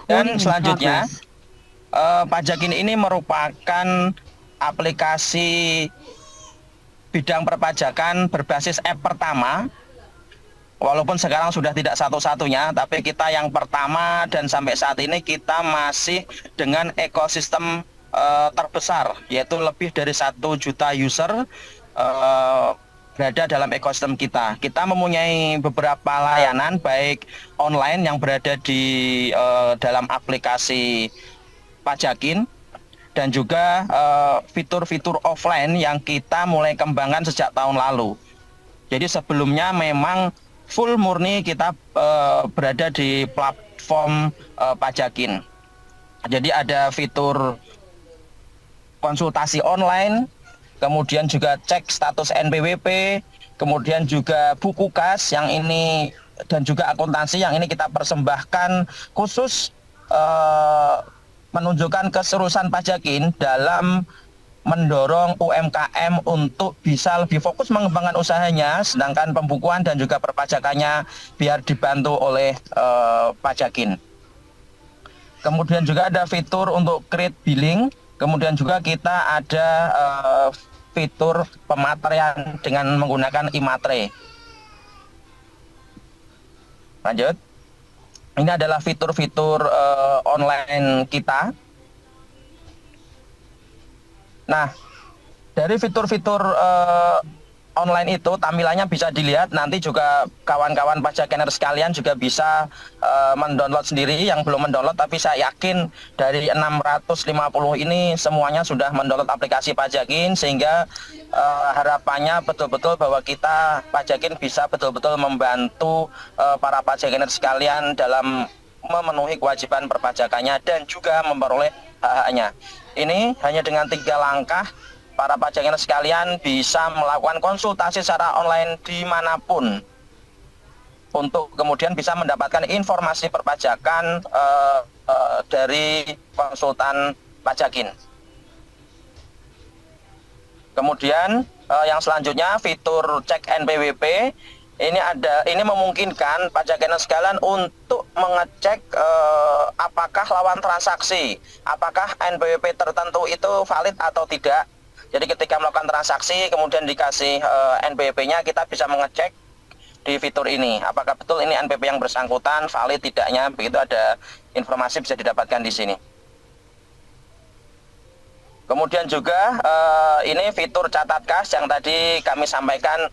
Dan selanjutnya, Pajakin ini merupakan aplikasi bidang perpajakan berbasis app pertama. Walaupun sekarang sudah tidak satu-satunya, tapi kita yang pertama dan sampai saat ini kita masih dengan ekosistem terbesar, yaitu lebih dari 1 juta user berada dalam ekosistem kita. Kita mempunyai beberapa layanan baik online yang berada di dalam aplikasi Pajakin dan juga fitur-fitur offline yang kita mulai kembangkan sejak tahun lalu. Jadi sebelumnya memang full murni kita berada di platform Pajakin. Jadi ada fitur konsultasi online, kemudian juga cek status NPWP, kemudian juga buku kas yang ini dan juga akuntansi yang ini kita persembahkan khusus menunjukkan keseriusan Pajakin dalam mendorong UMKM untuk bisa lebih fokus mengembangkan usahanya, sedangkan pembukuan dan juga perpajakannya biar dibantu oleh Pajakin. Kemudian juga ada fitur untuk create billing, kemudian juga kita ada fitur pematerian dengan menggunakan iMatre. Lanjut. Ini adalah fitur-fitur online kita. Nah, dari fitur-fitur online itu tampilannya bisa dilihat, nanti juga kawan-kawan Pajakener sekalian juga bisa mendownload sendiri yang belum mendownload, tapi saya yakin dari 650 ini semuanya sudah mendownload aplikasi Pajakin, sehingga harapannya betul-betul bahwa kita Pajakin bisa betul-betul membantu para Pajakener sekalian dalam memenuhi kewajiban perpajakannya dan juga memperoleh hak-haknya. Ini hanya dengan 3 langkah para Pajakener sekalian bisa melakukan konsultasi secara online dimanapun untuk kemudian bisa mendapatkan informasi perpajakan dari konsultan Pajakin. Kemudian yang selanjutnya fitur cek NPWP. Ini memungkinkan Pajakener sekalian untuk mengecek apakah lawan transaksi, apakah NPWP tertentu itu valid atau tidak. Jadi ketika melakukan transaksi kemudian dikasih NPWP-nya, kita bisa mengecek di fitur ini apakah betul ini NPWP yang bersangkutan valid tidaknya, begitu ada informasi bisa didapatkan di sini. Kemudian juga ini fitur catat kas yang tadi kami sampaikan,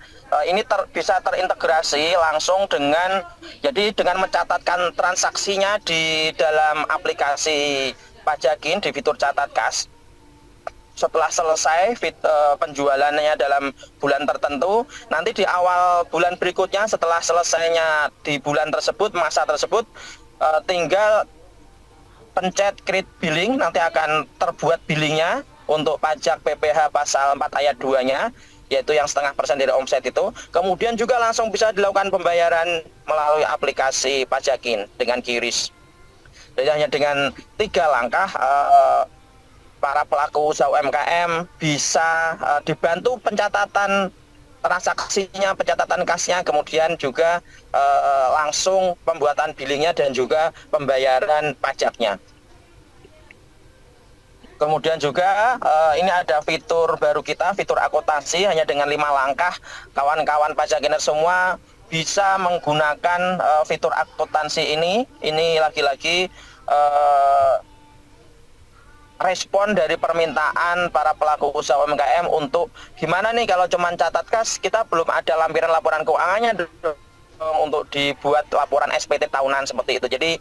ini bisa terintegrasi langsung dengan, jadi dengan mencatatkan transaksinya di dalam aplikasi Pajakin di fitur catat kas. Setelah selesai penjualannya dalam bulan tertentu, nanti di awal bulan berikutnya setelah selesainya di bulan tersebut, masa tersebut, tinggal pencet create billing, nanti akan terbuat billingnya untuk pajak PPh pasal 4 ayat 2-nya, yaitu yang 0,5% dari omset itu. Kemudian juga langsung bisa dilakukan pembayaran melalui aplikasi Pajakin dengan QRIS. Jadi hanya dengan 3 langkah para pelaku usaha UMKM bisa dibantu pencatatan transaksinya, pencatatan kasnya, kemudian juga langsung pembuatan billingnya dan juga pembayaran pajaknya. Kemudian juga ini ada fitur baru kita, fitur akuntansi. Hanya dengan 5 langkah kawan-kawan Pajakener semua bisa menggunakan fitur akuntansi ini. Ini lagi-lagi respon dari permintaan para pelaku usaha UMKM untuk gimana nih kalau cuman catat kas, kita belum ada lampiran laporan keuangannya untuk dibuat laporan SPT tahunan seperti itu. Jadi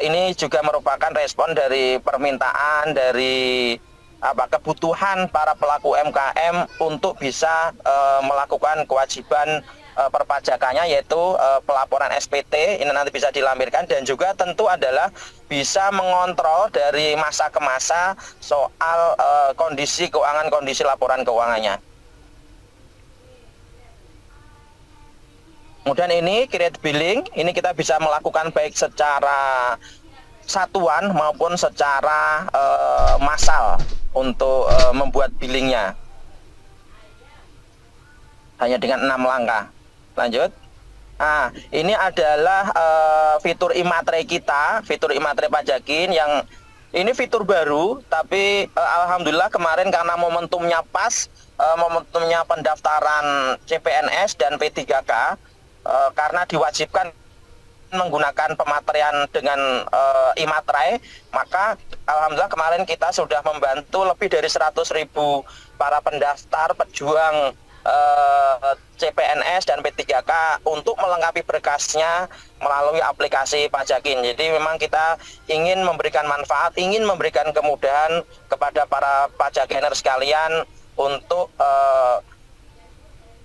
ini juga merupakan respon dari permintaan dari kebutuhan para pelaku UMKM untuk bisa melakukan kewajiban perpajakannya, yaitu pelaporan SPT ini nanti bisa dilampirkan, dan juga tentu adalah bisa mengontrol dari masa ke masa soal kondisi keuangan, kondisi laporan keuangannya. Kemudian ini create billing, ini kita bisa melakukan baik secara satuan maupun secara massal untuk membuat billingnya. Hanya dengan 6 langkah. Lanjut. Nah, ini adalah fitur iMatre kita, fitur iMatre Pajakin yang ini fitur baru, tapi alhamdulillah kemarin karena momentumnya pas, momentumnya pendaftaran CPNS dan P3K, karena diwajibkan menggunakan pematerian dengan iMatre, maka alhamdulillah kemarin kita sudah membantu lebih dari 100.000 para pendaftar pejuang CPNS dan P3K untuk melengkapi berkasnya melalui aplikasi Pajakin. Jadi memang kita ingin memberikan manfaat, ingin memberikan kemudahan kepada para pajakiner sekalian untuk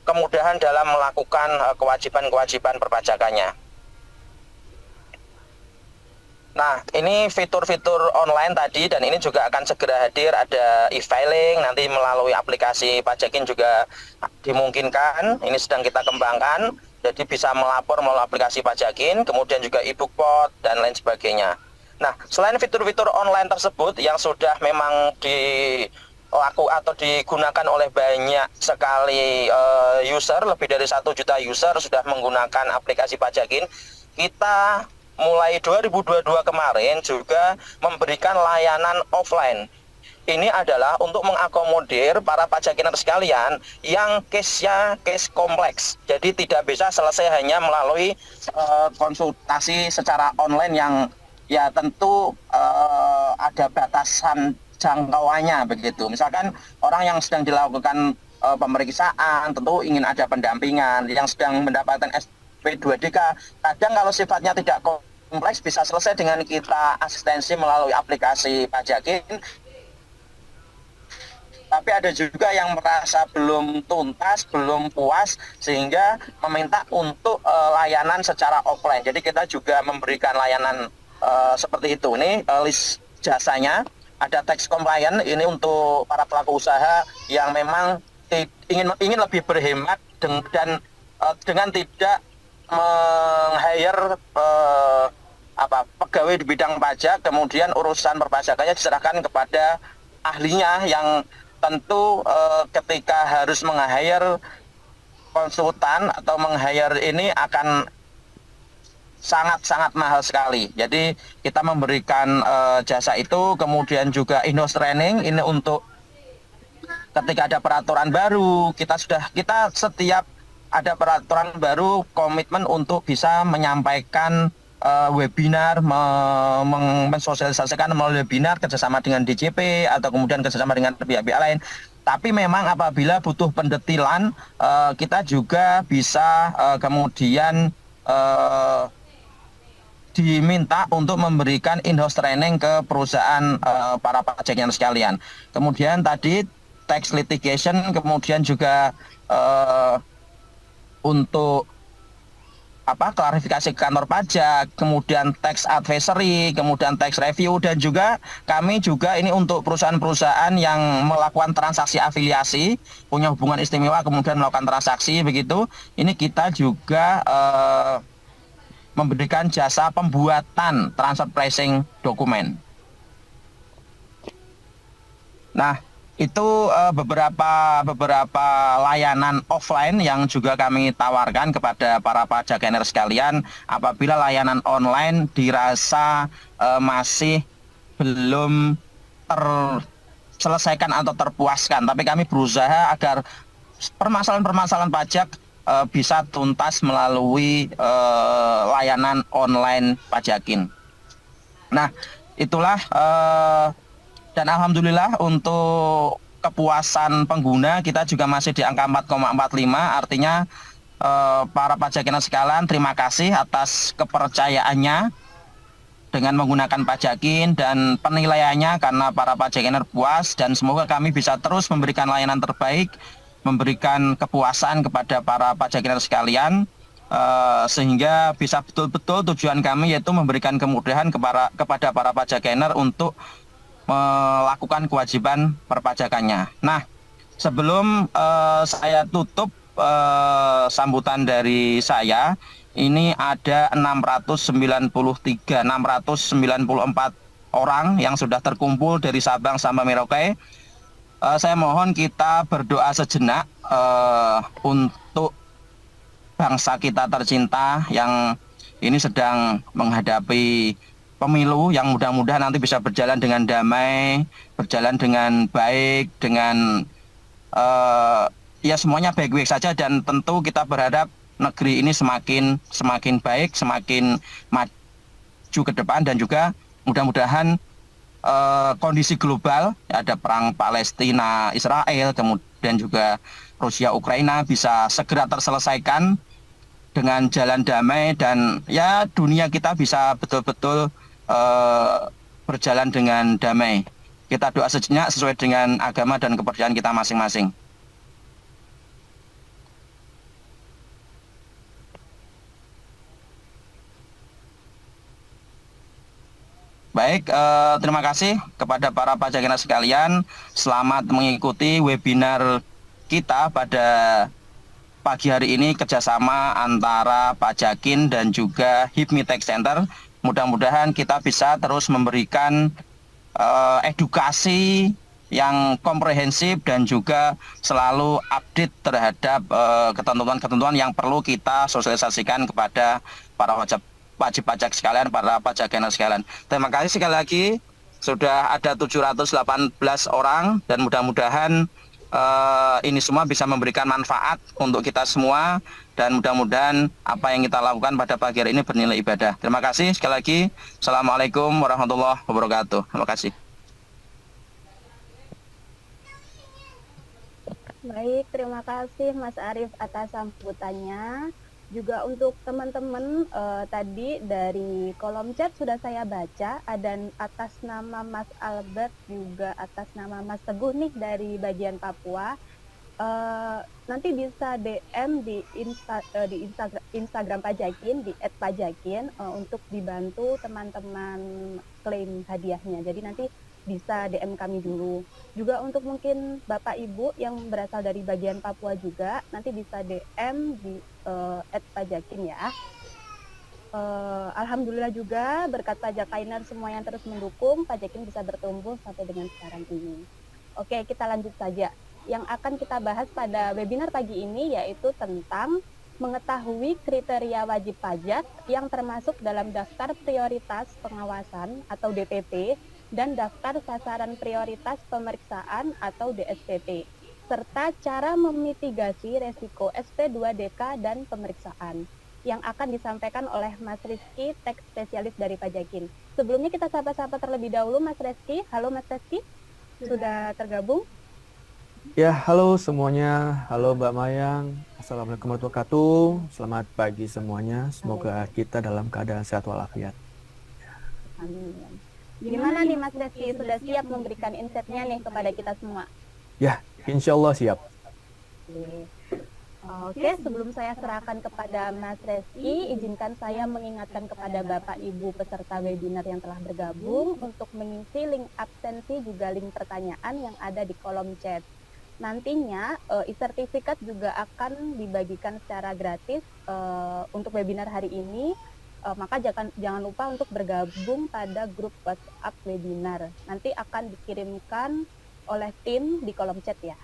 kemudahan dalam melakukan kewajiban-kewajiban perpajakannya. Nah, ini fitur-fitur online tadi, dan ini juga akan segera hadir, ada e-filing, nanti melalui aplikasi Pajakin juga dimungkinkan, ini sedang kita kembangkan, jadi bisa melapor melalui aplikasi Pajakin, kemudian juga e-book pot, dan lain sebagainya. Nah, selain fitur-fitur online tersebut yang sudah memang digunakan oleh banyak sekali user, lebih dari 1 juta user sudah menggunakan aplikasi Pajakin, kita mulai 2022 kemarin juga memberikan layanan offline. Ini adalah untuk mengakomodir para pajakiner sekalian yang case-nya case kompleks. Jadi tidak bisa selesai hanya melalui konsultasi secara online yang ya tentu ada batasan jangkauannya begitu. Misalkan orang yang sedang dilakukan pemeriksaan tentu ingin ada pendampingan, yang sedang mendapatkan P2DK. Kadang kalau sifatnya tidak kompleks bisa selesai dengan kita asistensi melalui aplikasi Pajakin. Tapi ada juga yang merasa belum tuntas, belum puas, sehingga meminta untuk layanan secara offline. Jadi kita juga memberikan layanan seperti itu. Ini list jasanya, ada tax compliant, ini untuk para pelaku usaha yang memang ingin lebih berhemat dan dengan tidak meng-hire pegawai di bidang pajak, kemudian urusan perpajakannya diserahkan kepada ahlinya, yang tentu ketika harus meng-hire konsultan atau meng-hire ini akan sangat-sangat mahal sekali. Jadi kita memberikan jasa itu, kemudian juga in-house training ini untuk ketika ada peraturan baru, kita setiap ada peraturan baru komitmen untuk bisa menyampaikan webinar, mensosialisasikan melalui webinar kerjasama dengan DJP atau kemudian kerjasama dengan pihak-pihak lain. Tapi memang apabila butuh pendetilan, kita juga bisa kemudian diminta untuk memberikan in-house training ke perusahaan para pajakiner sekalian. Kemudian tadi tax litigation, kemudian juga untuk klarifikasi ke kantor pajak, kemudian tax advisory, kemudian tax review, dan juga kami juga ini untuk perusahaan-perusahaan yang melakukan transaksi afiliasi, punya hubungan istimewa, kemudian melakukan transaksi begitu. Ini kita juga memberikan jasa pembuatan transfer pricing dokumen. Nah, itu beberapa layanan offline yang juga kami tawarkan kepada para pajakiner sekalian. Apabila layanan online dirasa masih belum terselesaikan atau terpuaskan, tapi kami berusaha agar permasalahan-permasalahan pajak bisa tuntas melalui layanan online Pajakin. Nah, itulah dan alhamdulillah untuk kepuasan pengguna kita juga masih di angka 4,45, artinya para pajakiner sekalian terima kasih atas kepercayaannya dengan menggunakan pajakin dan penilaiannya karena para pajakiner puas dan semoga kami bisa terus memberikan layanan terbaik, memberikan kepuasan kepada para pajakiner sekalian sehingga bisa betul-betul tujuan kami yaitu memberikan kemudahan kepada para pajakiner untuk melakukan kewajiban perpajakannya. Nah, sebelum saya tutup sambutan dari saya, ini ada 694 orang yang sudah terkumpul dari Sabang sampai Merauke. Saya mohon kita berdoa sejenak untuk bangsa kita tercinta yang ini sedang menghadapi pemilu yang mudah-mudahan nanti bisa berjalan dengan damai, berjalan dengan baik, dengan ya semuanya baik-baik saja dan tentu kita berharap negeri ini semakin baik, semakin maju ke depan dan juga mudah-mudahan kondisi global ada perang Palestina Israel kemudian juga Rusia Ukraina bisa segera terselesaikan dengan jalan damai dan ya dunia kita bisa betul-betul berjalan dengan damai. Kita doa sejenak sesuai dengan agama dan kepercayaan kita masing-masing. Baik, terima kasih kepada para pajakiner sekalian. Selamat mengikuti webinar kita pada pagi hari ini kerjasama antara Pajakin dan juga HIPMI Tech Center. Mudah-mudahan kita bisa terus memberikan edukasi yang komprehensif dan juga selalu update terhadap ketentuan-ketentuan yang perlu kita sosialisasikan kepada para wajib pajak sekalian, para pajakiner sekalian. Terima kasih sekali lagi. Sudah ada 718 orang dan mudah-mudahan ini semua bisa memberikan manfaat untuk kita semua dan mudah-mudahan apa yang kita lakukan pada pagi hari ini bernilai ibadah. Terima kasih sekali lagi. Assalamualaikum warahmatullahi wabarakatuh. Terima kasih. Baik, terima kasih Mas Arief atas sambutannya. Juga untuk teman-teman tadi dari kolom chat sudah saya baca, ada atas nama Mas Albert juga atas nama Mas Teguh nih dari bagian Papua. Nanti bisa DM di Instagram Pajakin di @pajakin untuk dibantu teman-teman klaim hadiahnya. Jadi nanti bisa DM kami dulu. Juga untuk mungkin Bapak Ibu yang berasal dari bagian Papua juga nanti bisa DM di @pajakin ya. Alhamdulillah juga berkat Pajakiner semua yang terus mendukung, Pajakin bisa bertumbuh sampai dengan sekarang ini. Oke, kita lanjut saja. Yang akan kita bahas pada webinar pagi ini yaitu tentang mengetahui kriteria wajib pajak yang termasuk dalam daftar prioritas pengawasan atau DPP dan daftar sasaran prioritas pemeriksaan atau DSPP, serta cara memitigasi resiko SP2DK dan pemeriksaan yang akan disampaikan oleh Mas Rizky, Tech Spesialis dari Pajakin. Sebelumnya kita sapa-sapa terlebih dahulu Mas Rizky. Halo Mas Rizky, sudah tergabung? Ya, halo semuanya. Halo Mbak Mayang. Assalamualaikum warahmatullahi wabarakatuh. Selamat pagi semuanya. Semoga kita dalam keadaan sehat walafiat. Amin. Gimana nih Mas Rizky, sudah siap memberikan insight-nya nih kepada kita semua? Ya, insya Allah siap. Oke, sebelum saya serahkan kepada Mas Rizky, izinkan saya mengingatkan kepada Bapak Ibu peserta webinar yang telah bergabung untuk mengisi link absensi juga link pertanyaan yang ada di kolom chat. Nantinya e-sertifikat juga akan dibagikan secara gratis untuk webinar hari ini. Maka jangan lupa untuk bergabung pada grup WhatsApp webinar. Nanti akan dikirimkan oleh tim di kolom chat ya.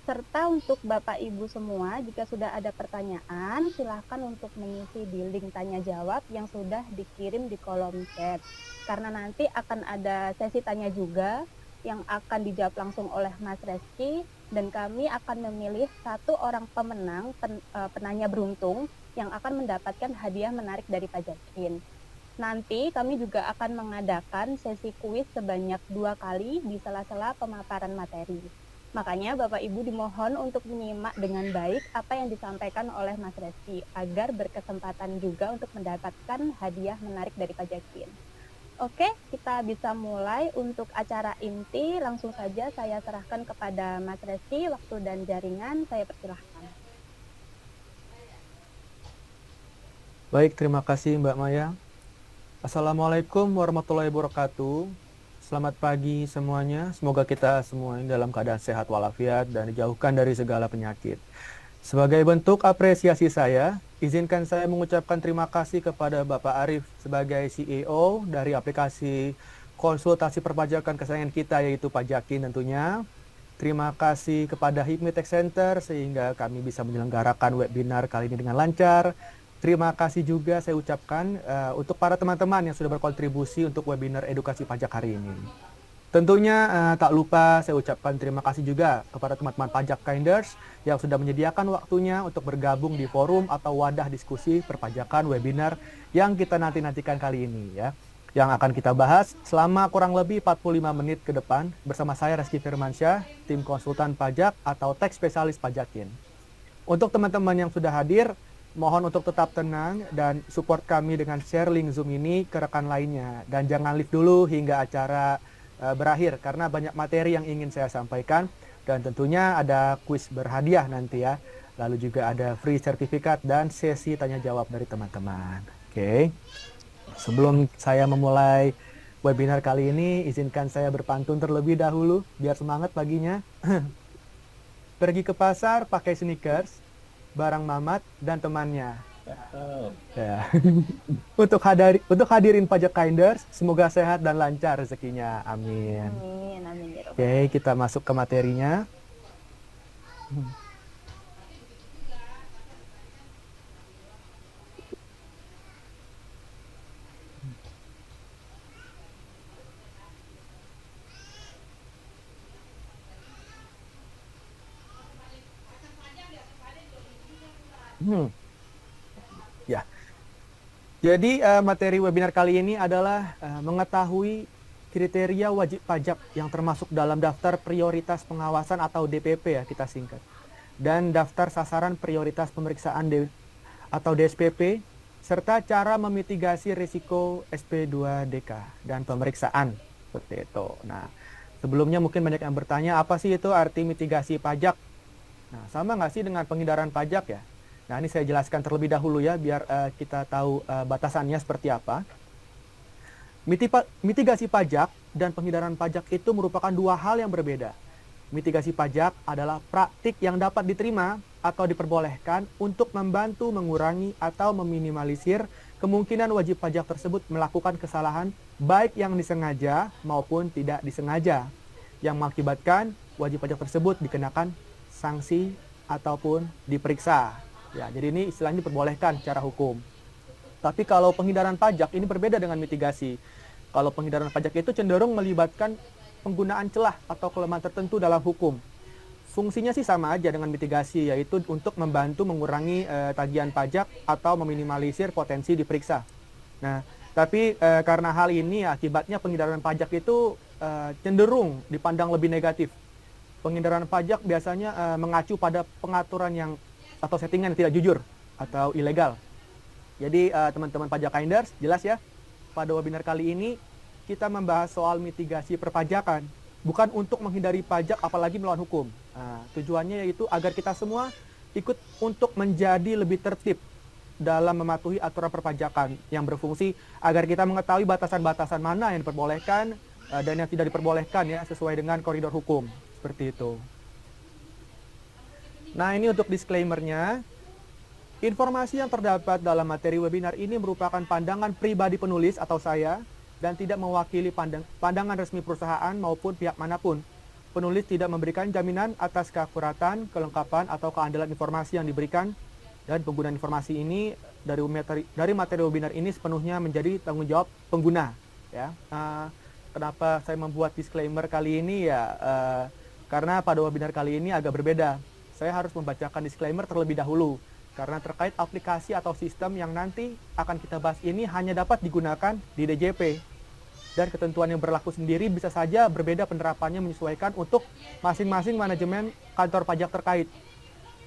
Serta untuk Bapak Ibu semua, jika sudah ada pertanyaan, silahkan untuk mengisi di link tanya jawab yang sudah dikirim di kolom chat. Karena nanti akan ada sesi tanya juga yang akan dijawab langsung oleh Mas Rizky, dan kami akan memilih satu orang pemenang penanya beruntung yang akan mendapatkan hadiah menarik dari Pajakin. Nanti kami juga akan mengadakan sesi kuis sebanyak 2 kali di sela-sela pemaparan materi. Makanya Bapak Ibu dimohon untuk menyimak dengan baik apa yang disampaikan oleh Mas Rizky agar berkesempatan juga untuk mendapatkan hadiah menarik dari Pajakin. Oke, kita bisa mulai untuk acara inti. Langsung saja saya serahkan kepada Mas Reski, waktu dan jaringan. Saya persilahkan. Baik, terima kasih Mbak Maya. Assalamualaikum warahmatullahi wabarakatuh. Selamat pagi semuanya. Semoga kita semua dalam keadaan sehat walafiat dan dijauhkan dari segala penyakit. Sebagai bentuk apresiasi saya, izinkan saya mengucapkan terima kasih kepada Bapak Arif sebagai CEO dari aplikasi konsultasi perpajakan kesayangan kita, yaitu Pajakin tentunya. Terima kasih kepada HIPMI Tech Center sehingga kami bisa menyelenggarakan webinar kali ini dengan lancar. Terima kasih juga saya ucapkan untuk para teman-teman yang sudah berkontribusi untuk webinar edukasi pajak hari ini. Tentunya tak lupa saya ucapkan terima kasih juga kepada teman-teman pajak Kinders yang sudah menyediakan waktunya untuk bergabung di forum atau wadah diskusi perpajakan webinar yang kita nantikan kali ini ya. Yang akan kita bahas selama kurang lebih 45 menit ke depan bersama saya Reski Firmansyah, tim konsultan pajak atau tax spesialis Pajakin. Untuk teman-teman yang sudah hadir, mohon untuk tetap tenang dan support kami dengan share link Zoom ini ke rekan lainnya. Dan jangan leave dulu hingga acara berakhir karena banyak materi yang ingin saya sampaikan dan tentunya ada kuis berhadiah nanti ya. Lalu juga ada free sertifikat dan sesi tanya jawab dari teman-teman. Oke. Sebelum saya memulai webinar kali ini, izinkan saya berpantun terlebih dahulu biar semangat paginya. Pergi ke pasar pakai sneakers, barang Mamat dan temannya. Ya. Untuk hadirin pajak Kinders, semoga sehat dan lancar rezekinya. Amin. Amin, amin ya Rob. Oke, kita masuk ke materinya. Ya. Jadi materi webinar kali ini adalah mengetahui kriteria wajib pajak yang termasuk dalam daftar prioritas pengawasan atau DPP ya kita singkat. Dan daftar sasaran prioritas pemeriksaan atau DSPP serta cara memitigasi risiko SP2DK dan pemeriksaan seperti itu. Nah, sebelumnya mungkin banyak yang bertanya apa sih itu arti mitigasi pajak? Nah, sama nggak sih dengan penghindaran pajak ya? Nah, ini saya jelaskan terlebih dahulu ya, biar kita tahu batasannya seperti apa. Mitigasi pajak dan penghindaran pajak itu merupakan dua hal yang berbeda. Mitigasi pajak adalah praktik yang dapat diterima atau diperbolehkan untuk membantu mengurangi atau meminimalisir kemungkinan wajib pajak tersebut melakukan kesalahan baik yang disengaja maupun tidak disengaja, yang mengakibatkan wajib pajak tersebut dikenakan sanksi ataupun diperiksa. Ya, jadi ini istilahnya diperbolehkan secara hukum. Tapi kalau penghindaran pajak ini berbeda dengan mitigasi. Kalau penghindaran pajak itu cenderung melibatkan penggunaan celah atau kelemahan tertentu dalam hukum. Fungsinya sih sama aja dengan mitigasi, yaitu untuk membantu mengurangi tagihan pajak atau meminimalisir potensi diperiksa. Nah, tapi karena hal ini akibatnya penghindaran pajak itu cenderung dipandang lebih negatif. Penghindaran pajak biasanya mengacu pada pengaturan yang atau settingan yang tidak jujur atau ilegal. Jadi teman-teman pajak Kinders, jelas ya, pada webinar kali ini kita membahas soal mitigasi perpajakan, bukan untuk menghindari pajak apalagi melawan hukum. Nah, tujuannya yaitu agar kita semua ikut untuk menjadi lebih tertib dalam mematuhi aturan perpajakan yang berfungsi agar kita mengetahui batasan-batasan mana yang diperbolehkan dan yang tidak diperbolehkan ya sesuai dengan koridor hukum. Seperti itu. Nah, ini untuk disclaimer-nya. Informasi yang terdapat dalam materi webinar ini merupakan pandangan pribadi penulis atau saya dan tidak mewakili pandangan resmi perusahaan maupun pihak manapun. Penulis tidak memberikan jaminan atas keakuratan, kelengkapan, atau keandalan informasi yang diberikan, dan penggunaan informasi ini dari materi webinar ini sepenuhnya menjadi tanggung jawab pengguna. Ya. Kenapa saya membuat disclaimer kali ini ya? Karena pada webinar kali ini agak berbeda. Saya harus membacakan disclaimer terlebih dahulu karena terkait aplikasi atau sistem yang nanti akan kita bahas ini hanya dapat digunakan di DJP dan ketentuan yang berlaku sendiri bisa saja berbeda penerapannya menyesuaikan untuk masing-masing manajemen kantor pajak terkait.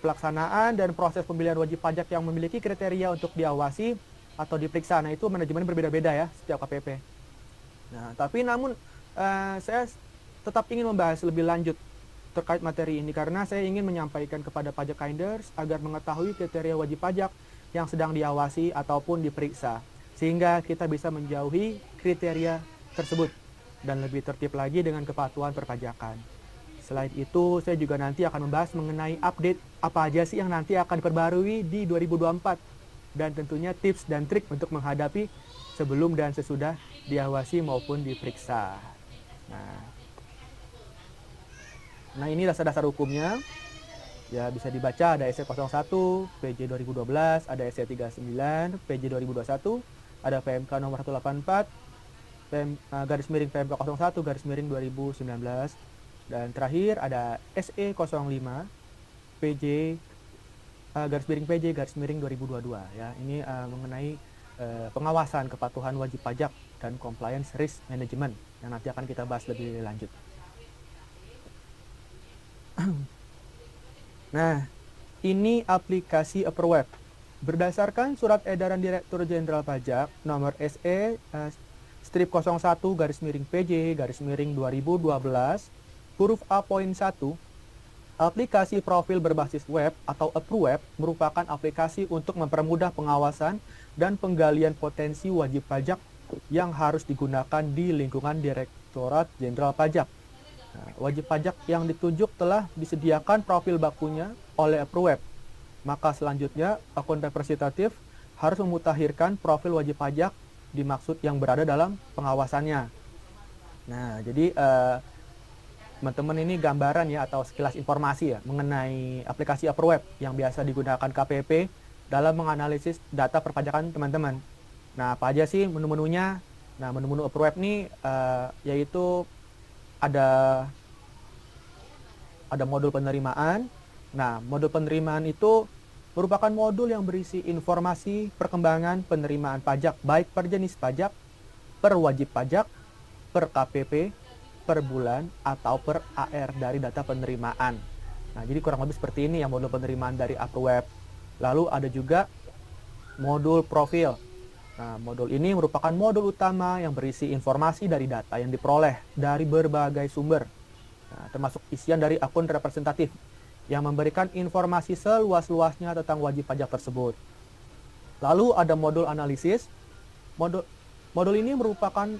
Pelaksanaan dan proses pembelian wajib pajak yang memiliki kriteria untuk diawasi atau diperiksa, nah itu manajemen berbeda-beda ya setiap KPP. Nah, tapi namun saya tetap ingin membahas lebih lanjut terkait materi ini karena saya ingin menyampaikan kepada pajak kinders agar mengetahui kriteria wajib pajak yang sedang diawasi ataupun diperiksa, sehingga kita bisa menjauhi kriteria tersebut dan lebih tertib lagi dengan kepatuhan perpajakan. Selain itu, saya juga nanti akan membahas mengenai update apa aja sih yang nanti akan diperbarui di 2024 dan tentunya tips dan trik untuk menghadapi sebelum dan sesudah diawasi maupun diperiksa. Nah, ini dasar-dasar hukumnya. Ya, bisa dibaca ada SE 01, PJ 2012, ada SE 39, PJ 2021, ada PMK nomor 184, garis miring PMK 01, garis miring 2019. Dan terakhir ada SE 05, PJ, garis miring PJ, garis miring 2022. Ya, ini mengenai pengawasan kepatuhan wajib pajak dan compliance risk management yang nanti akan kita bahas lebih lanjut. Nah, ini aplikasi AppReweb. Berdasarkan surat edaran Direktur Jenderal Pajak nomor SE strip 01 garis miring PJ garis miring 2012 huruf A poin 1, aplikasi profil berbasis web atau AppReweb merupakan aplikasi untuk mempermudah pengawasan dan penggalian potensi wajib pajak yang harus digunakan di lingkungan Direktorat Jenderal Pajak. Nah, wajib pajak yang ditunjuk telah disediakan profil bakunya oleh AppReweb. Maka selanjutnya akun representatif harus memutakhirkan profil wajib pajak dimaksud yang berada dalam pengawasannya. Nah, jadi teman-teman ini gambaran ya atau sekilas informasi ya mengenai aplikasi AppReweb yang biasa digunakan KPP dalam menganalisis data perpajakan teman-teman. Nah, apa aja sih menu-menunya? Nah, menu-menu AppReweb ini yaitu ada modul penerimaan. Nah, modul penerimaan itu merupakan modul yang berisi informasi perkembangan penerimaan pajak baik per jenis pajak, per wajib pajak, per KPP, per bulan, atau per AR dari data penerimaan. Nah, jadi kurang lebih seperti ini ya modul penerimaan dari AppReweb. Lalu ada juga modul profil. Nah, modul ini merupakan modul utama yang berisi informasi dari data yang diperoleh dari berbagai sumber, termasuk isian dari akun representatif yang memberikan informasi seluas-luasnya tentang wajib pajak tersebut. Lalu ada modul analisis. Modul ini merupakan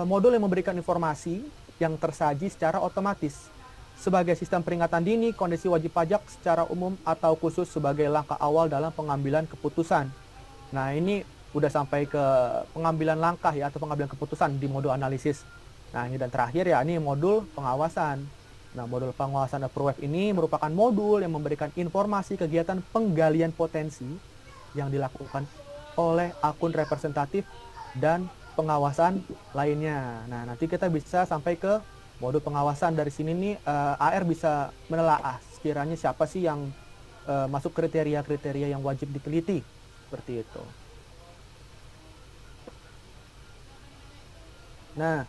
modul yang memberikan informasi yang tersaji secara otomatis sebagai sistem peringatan dini kondisi wajib pajak secara umum atau khusus sebagai langkah awal dalam pengambilan keputusan. Nah, ini udah sampai ke pengambilan langkah ya atau pengambilan keputusan di modul analisis. Nah, ini dan terakhir ya ini modul pengawasan. Nah, modul pengawasan AppReweb ini merupakan modul yang memberikan informasi kegiatan penggalian potensi yang dilakukan oleh akun representatif dan pengawasan lainnya. Nah, nanti kita bisa sampai ke modul pengawasan. Dari sini nih AR bisa menelaah sekiranya siapa sih yang masuk kriteria-kriteria yang wajib diteliti. Seperti itu. Nah,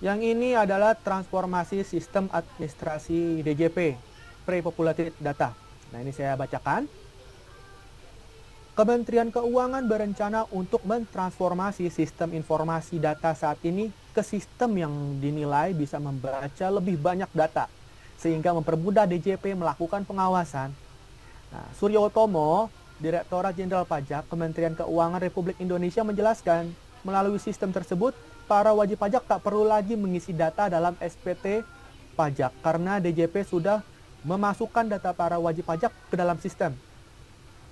yang ini adalah transformasi sistem administrasi DJP, Pre-Populated Data. Nah, ini saya bacakan. Kementerian Keuangan berencana untuk mentransformasi sistem informasi data saat ini ke sistem yang dinilai bisa membaca lebih banyak data, sehingga mempermudah DJP melakukan pengawasan. Nah, Suryo Utomo, Direktorat Jenderal Pajak Kementerian Keuangan Republik Indonesia menjelaskan, melalui sistem tersebut, para wajib pajak tak perlu lagi mengisi data dalam SPT pajak karena DJP sudah memasukkan data para wajib pajak ke dalam sistem.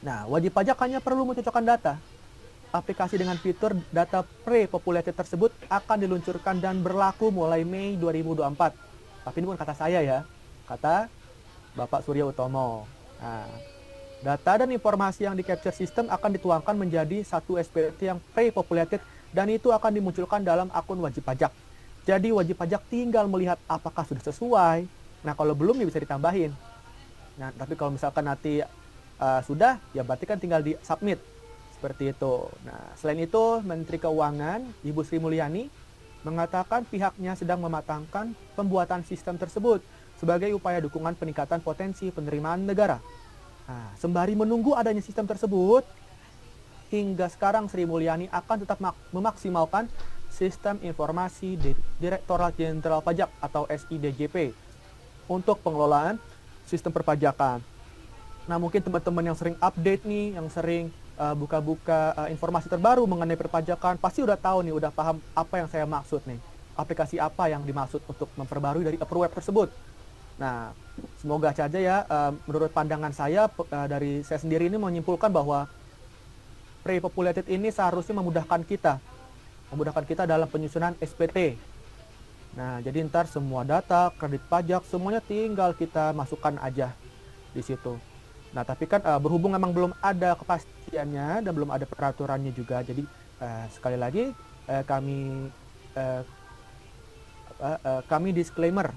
Nah, wajib pajak hanya perlu mencocokkan data. Aplikasi dengan fitur data pre-populated tersebut akan diluncurkan dan berlaku mulai Mei 2024. Tapi ini bukan kata saya ya, kata Bapak Suryo Utomo. Nah, data dan informasi yang di-capture sistem akan dituangkan menjadi satu SPT yang pre-populated dan itu akan dimunculkan dalam akun wajib pajak. Jadi wajib pajak tinggal melihat apakah sudah sesuai. Nah, kalau belum ya bisa ditambahin. Nah, tapi kalau misalkan nanti sudah, ya berarti kan tinggal di submit. Seperti itu. Nah, selain itu, Menteri Keuangan, Ibu Sri Mulyani, mengatakan pihaknya sedang mematangkan pembuatan sistem tersebut sebagai upaya dukungan peningkatan potensi penerimaan negara. Nah, sembari menunggu adanya sistem tersebut, hingga sekarang Sri Mulyani akan tetap memaksimalkan Sistem Informasi Direktorat Jenderal Pajak atau SIDJP untuk pengelolaan sistem perpajakan. Nah, mungkin teman-teman yang sering update nih, yang sering buka-buka informasi terbaru mengenai perpajakan, pasti udah tahu nih, udah paham apa yang saya maksud nih. Aplikasi apa yang dimaksud untuk memperbarui dari AppReweb tersebut. Nah, semoga saja ya, menurut pandangan saya, dari saya sendiri ini menyimpulkan bahwa pre-populated ini seharusnya memudahkan kita dalam penyusunan SPT. Nah, jadi ntar semua data, kredit pajak, semuanya tinggal kita masukkan aja di situ. Nah, tapi kan berhubung memang belum ada kepastiannya dan belum ada peraturannya juga, jadi sekali lagi kami disclaimer.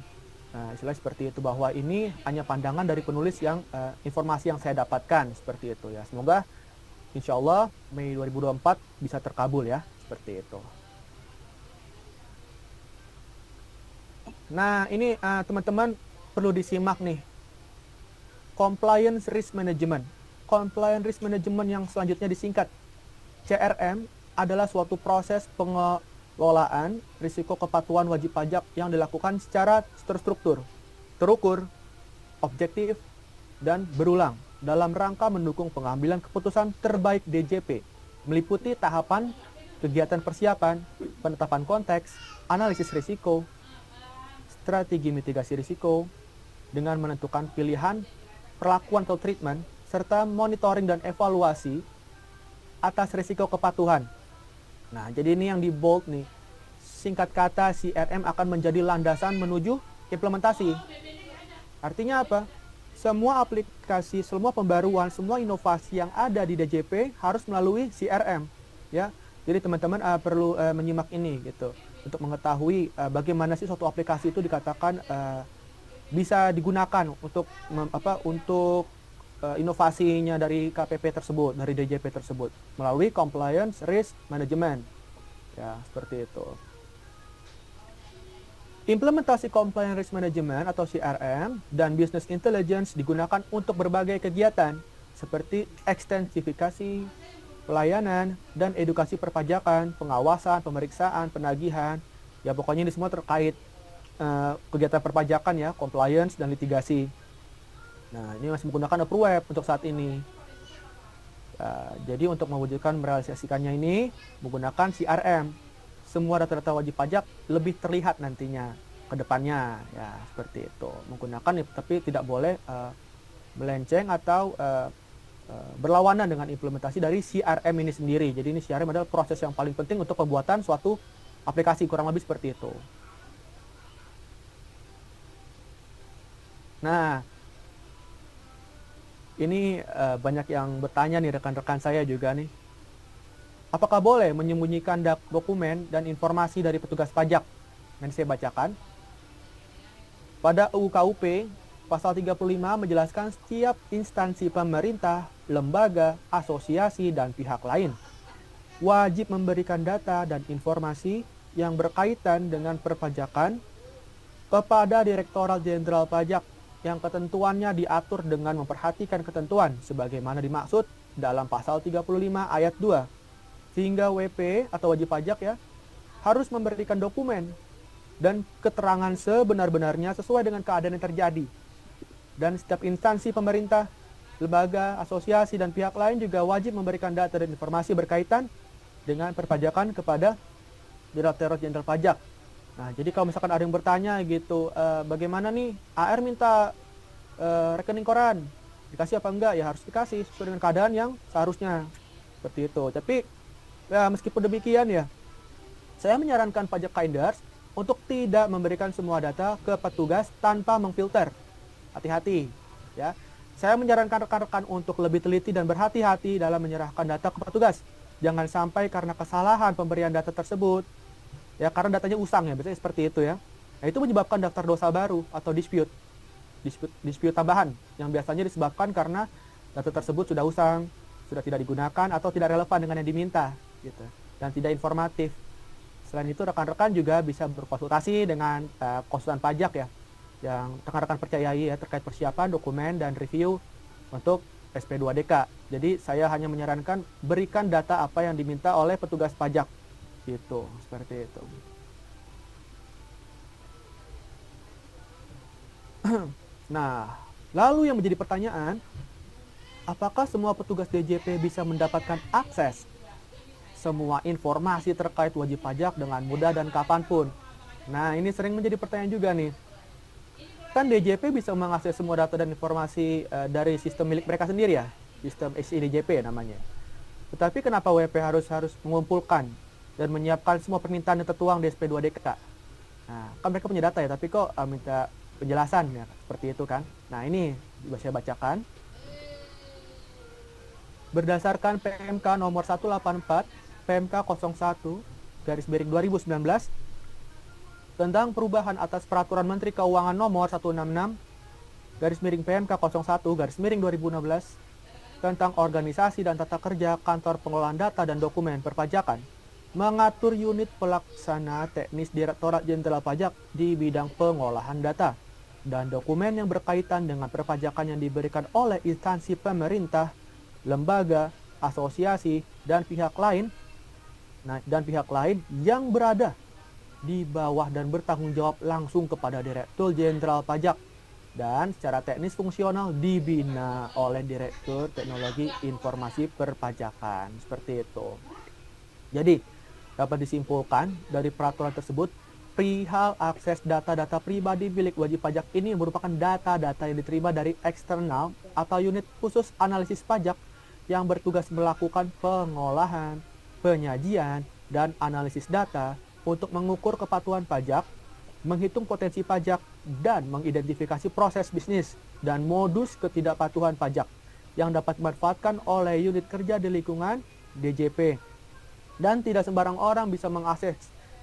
Nah, istilah seperti itu, bahwa ini hanya pandangan dari penulis yang informasi yang saya dapatkan, seperti itu ya. Semoga insya Allah Mei 2024 bisa terkabul ya, seperti itu. Nah, ini teman-teman perlu disimak nih. Compliance Risk Management. Compliance Risk Management yang selanjutnya disingkat CRM adalah suatu proses pengelolaan risiko kepatuhan wajib pajak yang dilakukan secara terstruktur, terukur, objektif, dan berulang dalam rangka mendukung pengambilan keputusan terbaik DJP, meliputi tahapan kegiatan persiapan, penetapan konteks, analisis risiko, strategi mitigasi risiko, dengan menentukan pilihan, perlakuan atau treatment, serta monitoring dan evaluasi atas risiko kepatuhan. Nah, jadi ini yang di bold nih. Singkat kata, CRM akan menjadi landasan menuju implementasi. Artinya apa? Semua aplikasi, semua pembaruan, semua inovasi yang ada di DJP harus melalui CRM, ya. Jadi teman-teman perlu menyimak ini gitu untuk mengetahui bagaimana sih suatu aplikasi itu dikatakan bisa digunakan untuk inovasinya dari KPP tersebut, dari DJP tersebut melalui Compliance Risk Management. Ya, seperti itu. Implementasi Compliance Risk Management atau CRM dan Business Intelligence digunakan untuk berbagai kegiatan seperti ekstensifikasi, pelayanan, dan edukasi perpajakan, pengawasan, pemeriksaan, penagihan. Ya, pokoknya ini semua terkait kegiatan perpajakan ya, compliance dan litigasi. Nah, ini masih menggunakan AppReweb untuk saat ini. Jadi untuk mewujudkan merealisasikannya ini menggunakan CRM. Semua data-data wajib pajak lebih terlihat nantinya ke depannya, ya seperti itu. Menggunakan, tapi tidak boleh melenceng atau berlawanan dengan implementasi dari CRM ini sendiri. Jadi ini CRM adalah proses yang paling penting untuk pembuatan suatu aplikasi, kurang lebih seperti itu. Nah, ini banyak yang bertanya nih, rekan-rekan saya juga nih. Apakah boleh menyembunyikan dokumen dan informasi dari petugas pajak? Nanti saya bacakan. Pada UU KUP, pasal 35 menjelaskan setiap instansi pemerintah, lembaga, asosiasi, dan pihak lain wajib memberikan data dan informasi yang berkaitan dengan perpajakan kepada Direktorat Jenderal Pajak yang ketentuannya diatur dengan memperhatikan ketentuan sebagaimana dimaksud dalam pasal 35 ayat 2. Sehingga WP atau wajib pajak ya harus memberikan dokumen dan keterangan sebenar-benarnya sesuai dengan keadaan yang terjadi. Dan setiap instansi pemerintah, lembaga, asosiasi, dan pihak lain juga wajib memberikan data dan informasi berkaitan dengan perpajakan kepada Direktorat Jenderal Pajak. Nah, jadi kalau misalkan ada yang bertanya gitu, bagaimana nih AR minta rekening koran, dikasih apa enggak? Ya harus dikasih sesuai dengan keadaan yang seharusnya, seperti itu. Tapi ya, meskipun demikian ya, saya menyarankan pajak kinders untuk tidak memberikan semua data ke petugas tanpa memfilter. Hati-hati ya. Saya menyarankan rekan-rekan untuk lebih teliti dan berhati-hati dalam menyerahkan data ke petugas. Jangan sampai karena kesalahan pemberian data tersebut, ya karena datanya usang ya, biasanya seperti itu ya. Nah, itu menyebabkan daftar dosa baru atau dispute tambahan yang biasanya disebabkan karena data tersebut sudah usang, sudah tidak digunakan atau tidak relevan dengan yang diminta gitu, dan tidak informatif. Selain itu, rekan-rekan juga bisa berkonsultasi dengan konsultan pajak ya, yang rekan-rekan percayai ya terkait persiapan dokumen dan review untuk SP2DK. Jadi saya hanya menyarankan berikan data apa yang diminta oleh petugas pajak Gitu, seperti itu. Nah, lalu yang menjadi pertanyaan, apakah semua petugas DJP bisa mendapatkan akses semua informasi terkait wajib pajak dengan mudah dan kapanpun? Nah, ini sering menjadi pertanyaan juga nih. Kan DJP bisa mengakses semua data dan informasi dari sistem milik mereka sendiri ya, sistem SIDJP namanya. Tetapi kenapa WP harus mengumpulkan dan menyiapkan semua permintaan yang tertuang di SP2DK? Nah, kan mereka punya data ya, tapi kok minta penjelasan ya, seperti itu kan. Nah, ini saya bacakan. Berdasarkan PMK nomor 184, PMK 01 garis miring 2019 tentang perubahan atas peraturan Menteri Keuangan nomor 166 garis miring PMK 01 garis miring 2016 tentang organisasi dan tata kerja kantor pengelolaan data dan dokumen perpajakan, mengatur unit pelaksana teknis Direktorat Jenderal Pajak di bidang pengolahan data dan dokumen yang berkaitan dengan perpajakan yang diberikan oleh instansi pemerintah, lembaga, asosiasi, dan pihak lain yang berada di bawah dan bertanggung jawab langsung kepada Direktur Jenderal Pajak dan secara teknis fungsional dibina oleh Direktur Teknologi Informasi Perpajakan. Seperti itu. Jadi, dapat disimpulkan dari peraturan tersebut, perihal akses data-data pribadi milik wajib pajak ini merupakan data-data yang diterima dari eksternal atau unit khusus analisis pajak yang bertugas melakukan pengolahan, penyajian, dan analisis data untuk mengukur kepatuhan pajak, menghitung potensi pajak, dan mengidentifikasi proses bisnis dan modus ketidakpatuhan pajak yang dapat dimanfaatkan oleh unit kerja di lingkungan DJP. Dan tidak sembarang orang bisa mengakses,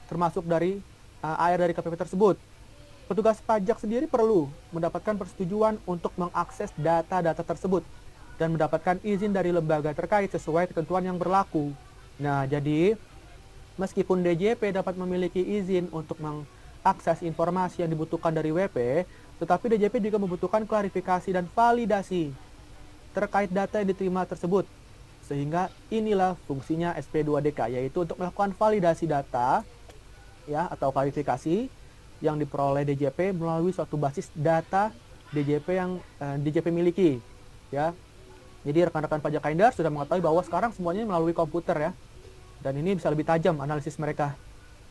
termasuk dari air dari KPP tersebut. Petugas pajak sendiri perlu mendapatkan persetujuan untuk mengakses data-data tersebut dan mendapatkan izin dari lembaga terkait sesuai ketentuan yang berlaku. Nah, jadi meskipun DJP dapat memiliki izin untuk mengakses informasi yang dibutuhkan dari WP, tetapi DJP juga membutuhkan klarifikasi dan validasi terkait data yang diterima tersebut. Sehingga inilah fungsinya SP2DK, yaitu untuk melakukan validasi data ya atau klarifikasi yang diperoleh DJP melalui suatu basis data DJP yang DJP miliki ya. Jadi rekan-rekan pajak Kaindar sudah mengetahui bahwa sekarang semuanya melalui komputer ya. Dan ini bisa lebih tajam analisis mereka.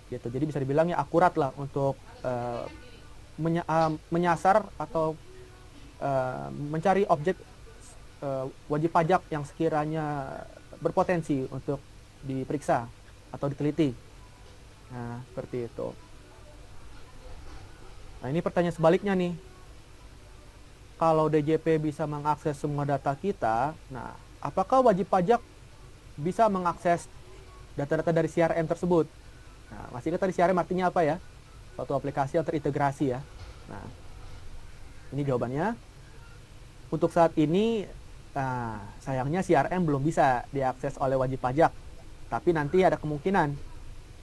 Gitu. Jadi bisa dibilang ya akurat lah untuk menyasar atau mencari objek wajib pajak yang sekiranya berpotensi untuk diperiksa atau diteliti. Nah, seperti itu. Nah, ini pertanyaan sebaliknya nih. Kalau DJP bisa mengakses semua data kita, nah, apakah wajib pajak bisa mengakses data-data dari CRM tersebut? Nah, masih ingat tadi CRM artinya apa ya? Suatu aplikasi yang terintegrasi ya. Nah, ini jawabannya. Untuk saat ini, sayangnya CRM belum bisa diakses oleh wajib pajak. Tapi nanti ada kemungkinan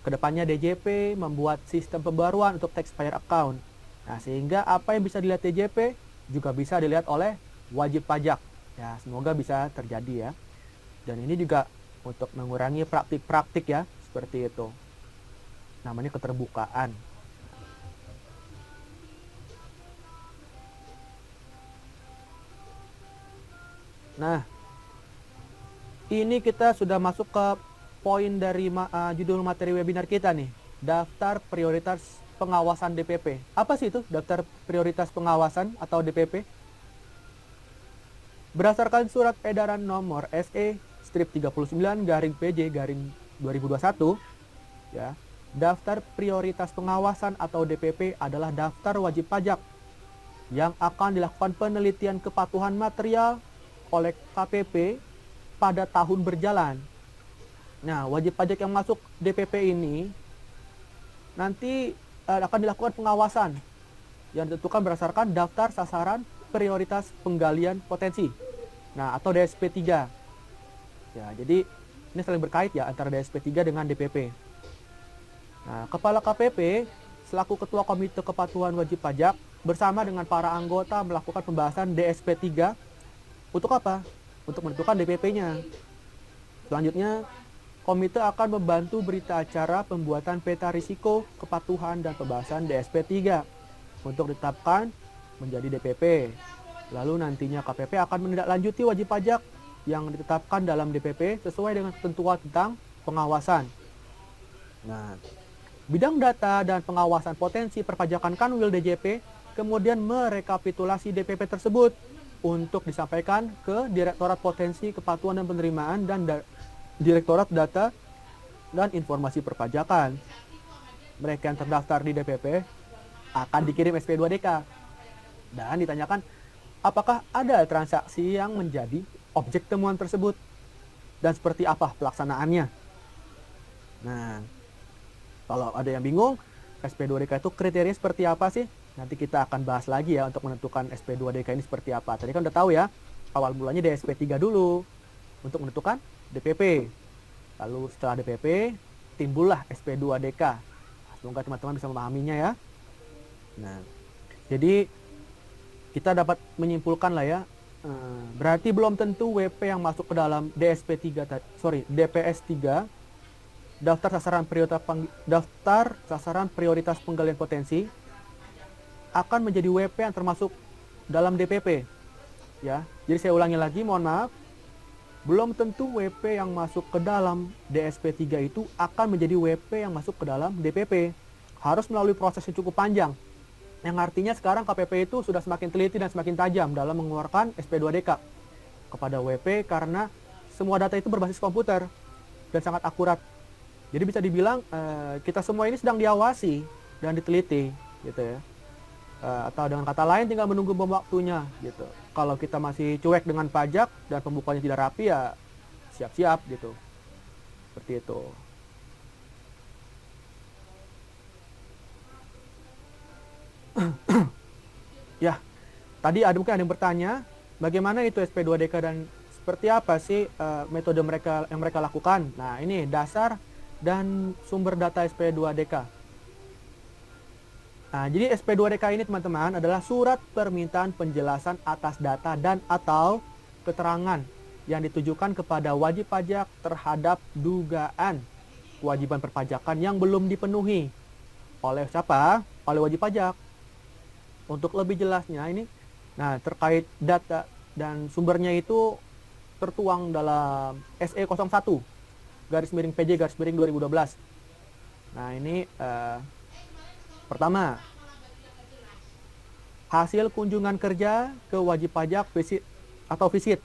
kedepannya DJP membuat sistem pembaruan untuk taxpayer account. Nah, sehingga apa yang bisa dilihat DJP juga bisa dilihat oleh wajib pajak. Ya, semoga bisa terjadi ya. Dan ini juga untuk mengurangi praktik-praktik ya, seperti itu. Namanya keterbukaan. Nah, ini kita sudah masuk ke poin dari judul materi webinar kita nih. Daftar prioritas pengawasan DPP. Apa sih itu daftar prioritas pengawasan atau DPP? Berdasarkan surat edaran nomor SE-39/PJ/2021, ya, daftar prioritas pengawasan atau DPP adalah daftar wajib pajak yang akan dilakukan penelitian kepatuhan material oleh KPP pada tahun berjalan. Nah, wajib pajak yang masuk DPP ini nanti akan dilakukan pengawasan yang ditentukan berdasarkan daftar sasaran prioritas penggalian potensi. Nah, atau DSP3. Ya, jadi ini saling berkait ya antara DSP3 dengan DPP. Nah, Kepala KPP selaku Ketua Komite Kepatuhan Wajib Pajak bersama dengan para anggota melakukan pembahasan DSP3 untuk apa? Untuk menentukan DPP-nya. Selanjutnya, komite akan membantu berita acara pembuatan peta risiko, kepatuhan, dan pembahasan DSP 3 untuk ditetapkan menjadi DPP. Lalu nantinya KPP akan menindaklanjuti wajib pajak yang ditetapkan dalam DPP sesuai dengan ketentuan tentang pengawasan. Nah, bidang data dan pengawasan potensi perpajakan Kanwil DJP kemudian merekapitulasi DPP tersebut untuk disampaikan ke Direktorat Potensi Kepatuhan dan Penerimaan dan Direktorat Data dan Informasi Perpajakan. Mereka yang terdaftar di DPP akan dikirim SP2DK dan ditanyakan apakah ada transaksi yang menjadi objek temuan tersebut dan seperti apa pelaksanaannya. Nah, kalau ada yang bingung, SP2DK itu kriteria seperti apa sih? Nanti kita akan bahas lagi ya untuk menentukan SP2DK ini seperti apa. Tadi kan udah tahu ya, awal mulanya DSP 3 dulu untuk menentukan DPP. Lalu setelah DPP, timbullah SP2DK. Semoga teman-teman bisa memahaminya ya. Nah, jadi kita dapat menyimpulkan lah ya, berarti belum tentu WP yang masuk ke dalam DPS 3 daftar sasaran prioritas penggalian potensi akan menjadi WP yang termasuk dalam DPP. Ya, jadi saya ulangi lagi, mohon maaf. Belum tentu WP yang masuk ke dalam DSP 3 itu akan menjadi WP yang masuk ke dalam DPP. Harus melalui proses yang cukup panjang. Yang artinya sekarang KPP itu sudah semakin teliti dan semakin tajam dalam mengeluarkan SP2DK kepada WP karena semua data itu berbasis komputer dan sangat akurat. Jadi bisa dibilang kita semua ini sedang diawasi dan diteliti, gitu ya. Atau dengan kata lain tinggal menunggu bom waktunya, gitu. Kalau kita masih cuek dengan pajak dan pembukuannya tidak rapi ya siap-siap, gitu. Seperti itu. Ya, tadi mungkin ada yang bertanya, bagaimana itu SP2DK dan seperti apa sih metode yang mereka lakukan? Nah, ini dasar dan sumber data SP2DK. Nah, jadi SP2DK ini teman-teman adalah surat permintaan penjelasan atas data dan atau keterangan yang ditujukan kepada wajib pajak terhadap dugaan kewajiban perpajakan yang belum dipenuhi oleh siapa? Oleh wajib pajak. Untuk lebih jelasnya ini, nah terkait data dan sumbernya itu tertuang dalam SE 01 /PJ /2012. Nah ini pertama, hasil kunjungan kerja ke wajib pajak visit atau visit.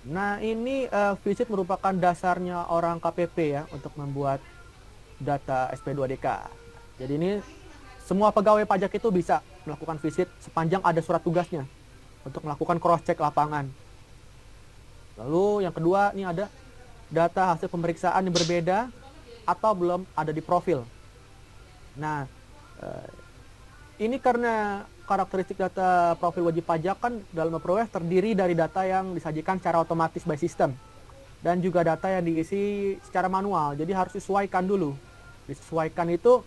Nah ini visit merupakan dasarnya orang KPP ya untuk membuat data SP2DK. Jadi ini semua pegawai pajak itu bisa melakukan visit sepanjang ada surat tugasnya untuk melakukan cross check lapangan. Lalu yang kedua, ini ada data hasil pemeriksaan yang berbeda atau belum ada di profil. Nah, ini karena karakteristik data profil wajib pajak kan dalam memperoleh terdiri dari data yang disajikan secara otomatis by system dan juga data yang diisi secara manual. Jadi harus disesuaikan dulu. Disesuaikan itu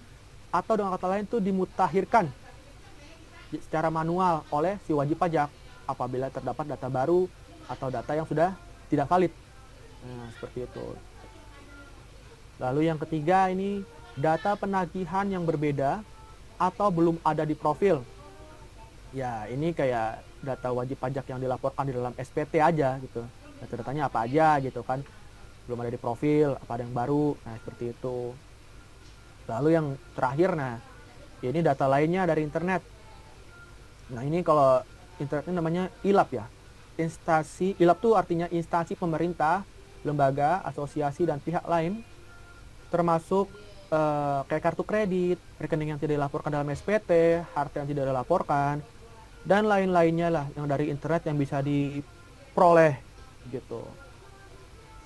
atau dengan kata lain itu dimutakhirkan secara manual oleh si wajib pajak apabila terdapat data baru atau data yang sudah tidak valid. Nah, seperti itu. Lalu yang ketiga ini data penagihan yang berbeda atau belum ada di profil. Ya, ini kayak data wajib pajak yang dilaporkan di dalam SPT aja gitu. Data-datanya apa aja gitu kan. Belum ada di profil, apa ada yang baru. Nah, seperti itu. Lalu yang terakhir, nah ini data lainnya dari internet. Nah ini kalau internet ini namanya ILAP ya. ILAP itu artinya instansi pemerintah, lembaga, asosiasi, dan pihak lain. Termasuk kayak kartu kredit, rekening yang tidak dilaporkan dalam SPT, harta yang tidak dilaporkan, dan lain-lainnya lah yang dari internet yang bisa diperoleh gitu.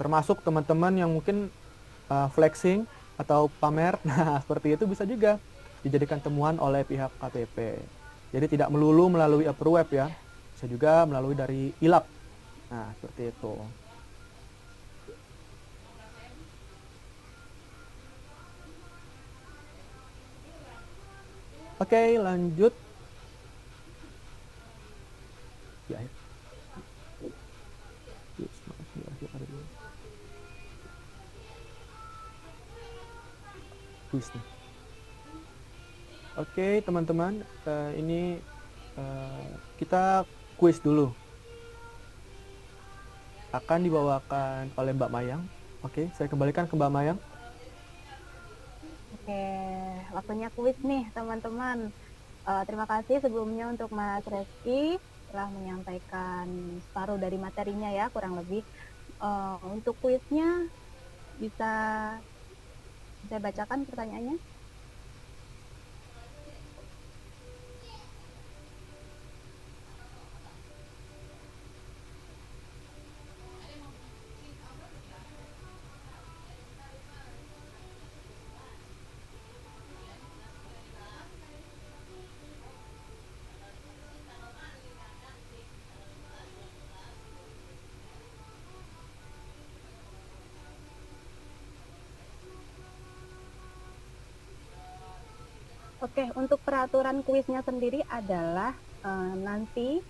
Termasuk teman-teman yang mungkin flexing atau pamer, nah seperti itu bisa juga dijadikan temuan oleh pihak KPP. Jadi tidak melulu melalui web ya, bisa juga melalui dari ILAP. Nah seperti itu. Oke, lanjut. Ya. kuisnya. Oke, teman-teman, ini kita kuis dulu. Akan dibawakan oleh Mbak Mayang. Oke, saya kembalikan ke Mbak Mayang. Oke, waktunya kuis nih teman-teman. Terima kasih sebelumnya untuk Mas Reski telah menyampaikan separuh dari materinya ya, kurang lebih. Untuk kuisnya bisa saya bacakan pertanyaannya. Oke, untuk peraturan kuisnya sendiri adalah nanti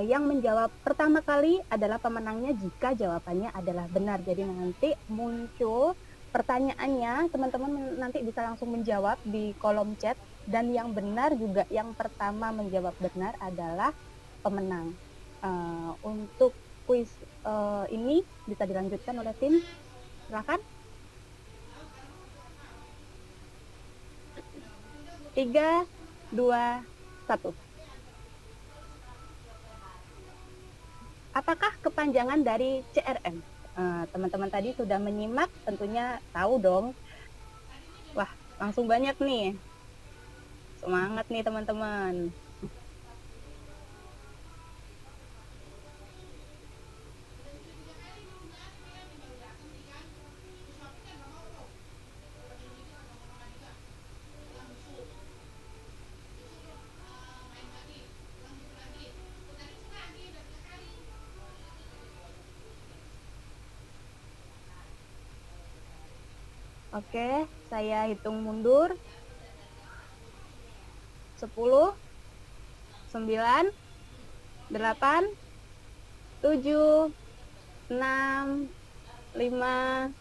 yang menjawab pertama kali adalah pemenangnya jika jawabannya adalah benar. Jadi nanti muncul pertanyaannya, teman-teman nanti bisa langsung menjawab di kolom chat, dan yang benar juga yang pertama menjawab benar adalah pemenang. Untuk kuis ini bisa dilanjutkan oleh tim. Silakan. 3, 2, 1. Apakah kepanjangan dari CRM? Teman-teman tadi sudah menyimak, tentunya tahu dong. Wah, langsung banyak nih. Semangat nih teman-teman. Oke, saya hitung mundur. 10, 9, 8, 7, 6, 5,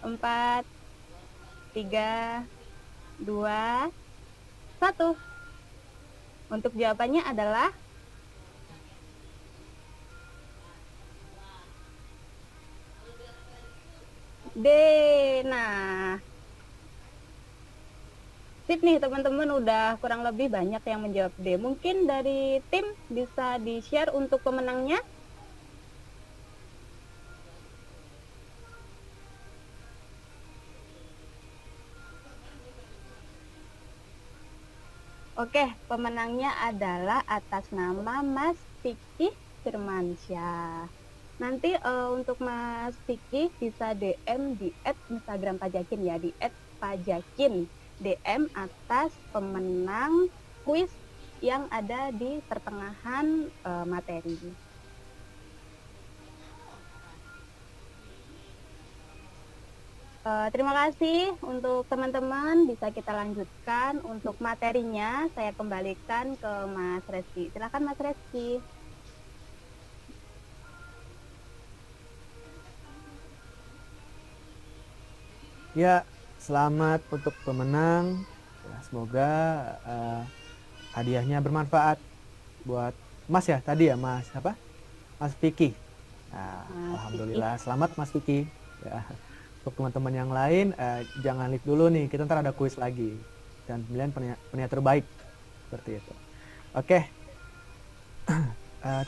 4, 3, 2, 1. Untuk jawabannya adalah D. Nah, sip nih teman-teman, udah kurang lebih banyak yang menjawab D. Mungkin dari tim bisa di-share untuk pemenangnya. Oke, pemenangnya adalah atas nama Mas Fikih Firmansyah. Nanti untuk Mas Fikih bisa DM di @Instagram Pajakin ya, di @pajakin. DM atas pemenang kuis yang ada di pertengahan materi. Terima kasih untuk teman-teman, bisa kita lanjutkan. Untuk materinya saya kembalikan ke Mas Reski. Silakan Mas Reski. Ya, selamat untuk pemenang. Ya, semoga hadiahnya bermanfaat buat Mas ya tadi ya, Mas apa? Mas Vicky. Nah, Mas alhamdulillah selamat Mas Vicky. Ya. Untuk teman-teman yang lain jangan leave dulu nih, kita ntar ada kuis lagi dan pemilihan penanya terbaik seperti itu. Oke.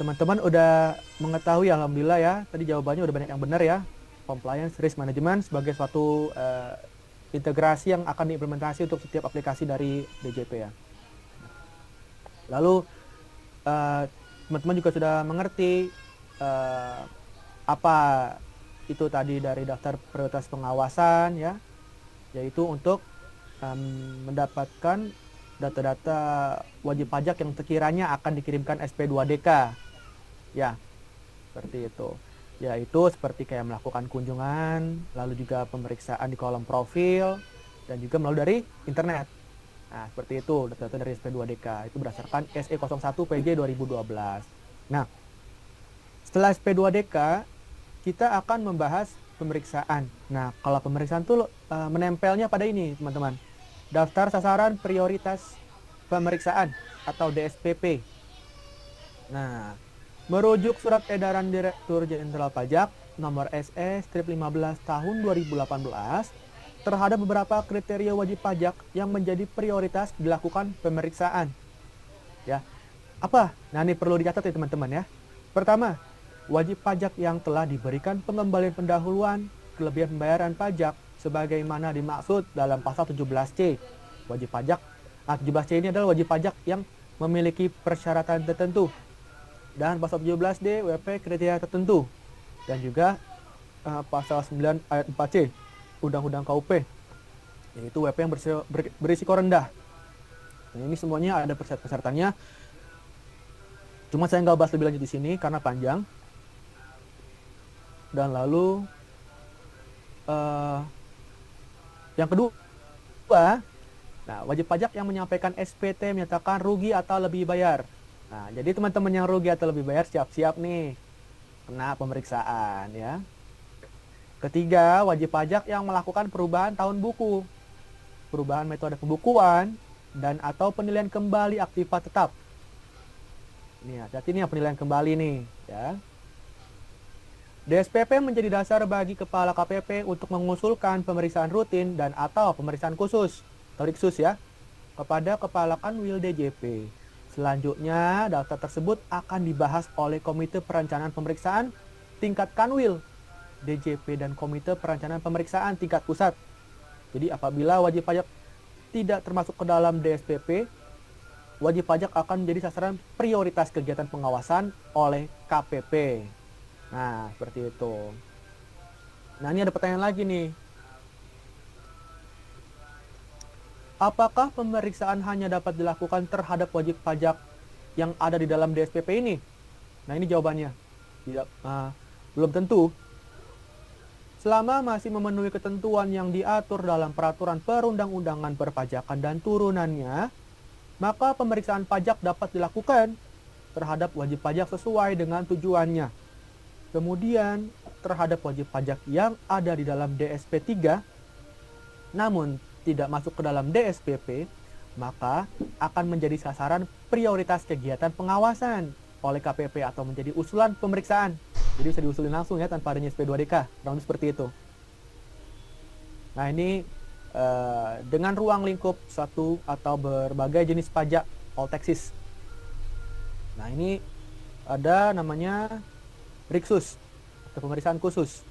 Teman-teman udah mengetahui alhamdulillah ya, tadi jawabannya udah banyak yang benar ya. Compliance Risk Management sebagai suatu integrasi yang akan diimplementasi untuk setiap aplikasi dari DJP ya. Lalu teman-teman juga sudah mengerti apa itu tadi dari daftar prioritas pengawasan ya, yaitu untuk mendapatkan data-data wajib pajak yang sekiranya akan dikirimkan SP2DK ya, seperti itu. Yaitu seperti kayak melakukan kunjungan, lalu juga pemeriksaan di kolom profil, dan juga melalui dari internet. Nah, seperti itu data-data dari SP2DK. Itu berdasarkan SE01 PJ 2012. Nah, setelah SP2DK, kita akan membahas pemeriksaan. Nah, kalau pemeriksaan tuh menempelnya pada ini, teman-teman. Daftar sasaran prioritas pemeriksaan atau DSPP. Nah, merujuk surat edaran Direktur Jenderal Pajak nomor SE-15 tahun 2018 terhadap beberapa kriteria wajib pajak yang menjadi prioritas dilakukan pemeriksaan. Ya. Apa? Nah, ini perlu dicatat ya teman-teman ya. Pertama, wajib pajak yang telah diberikan pengembalian pendahuluan kelebihan pembayaran pajak sebagaimana dimaksud dalam pasal 17C. Wajib pajak 17C ini adalah wajib pajak yang memiliki persyaratan tertentu. Dan pasal 17D WP kriteria tertentu. Dan juga pasal 9 ayat 4C Undang-Undang KUP, yaitu WP yang berisiko rendah. Nah, ini semuanya ada persyaratannya. Cuma saya nggak bahas lebih lanjut di sini karena panjang. Dan lalu yang kedua, nah, wajib pajak yang menyampaikan SPT menyatakan rugi atau lebih bayar. Nah, jadi teman-teman yang rugi atau lebih bayar siap-siap nih kena pemeriksaan ya. Ketiga, wajib pajak yang melakukan perubahan tahun buku, perubahan metode pembukuan, dan atau penilaian kembali aktiva tetap. Ini hati-hati nih penilaian kembali nih ya. DSPP menjadi dasar bagi Kepala KPP untuk mengusulkan pemeriksaan rutin dan atau pemeriksaan khusus atau Riksus ya kepada Kepala Kanwil DJP. Selanjutnya, daftar tersebut akan dibahas oleh Komite Perencanaan Pemeriksaan tingkat Kanwil DJP dan Komite Perencanaan Pemeriksaan tingkat pusat. Jadi apabila wajib pajak tidak termasuk ke dalam DSPP, wajib pajak akan menjadi sasaran prioritas kegiatan pengawasan oleh KPP. Nah, seperti itu. Nah, ini ada pertanyaan lagi nih. Apakah pemeriksaan hanya dapat dilakukan terhadap wajib pajak yang ada di dalam DSPP ini? Nah, ini jawabannya. Tidak, belum tentu. Selama masih memenuhi ketentuan yang diatur dalam peraturan perundang-undangan perpajakan dan turunannya, maka pemeriksaan pajak dapat dilakukan terhadap wajib pajak sesuai dengan tujuannya. Kemudian, terhadap wajib pajak yang ada di dalam DSP 3, namun tidak masuk ke dalam DSPP, maka akan menjadi sasaran prioritas kegiatan pengawasan oleh KPP atau menjadi usulan pemeriksaan. Jadi bisa diusulin langsung ya tanpa adanya SP2DK, kurang lebih seperti itu. Nah, ini dengan ruang lingkup satu atau berbagai jenis pajak all taxes. Nah, ini ada namanya Riksus atau pemeriksaan khusus.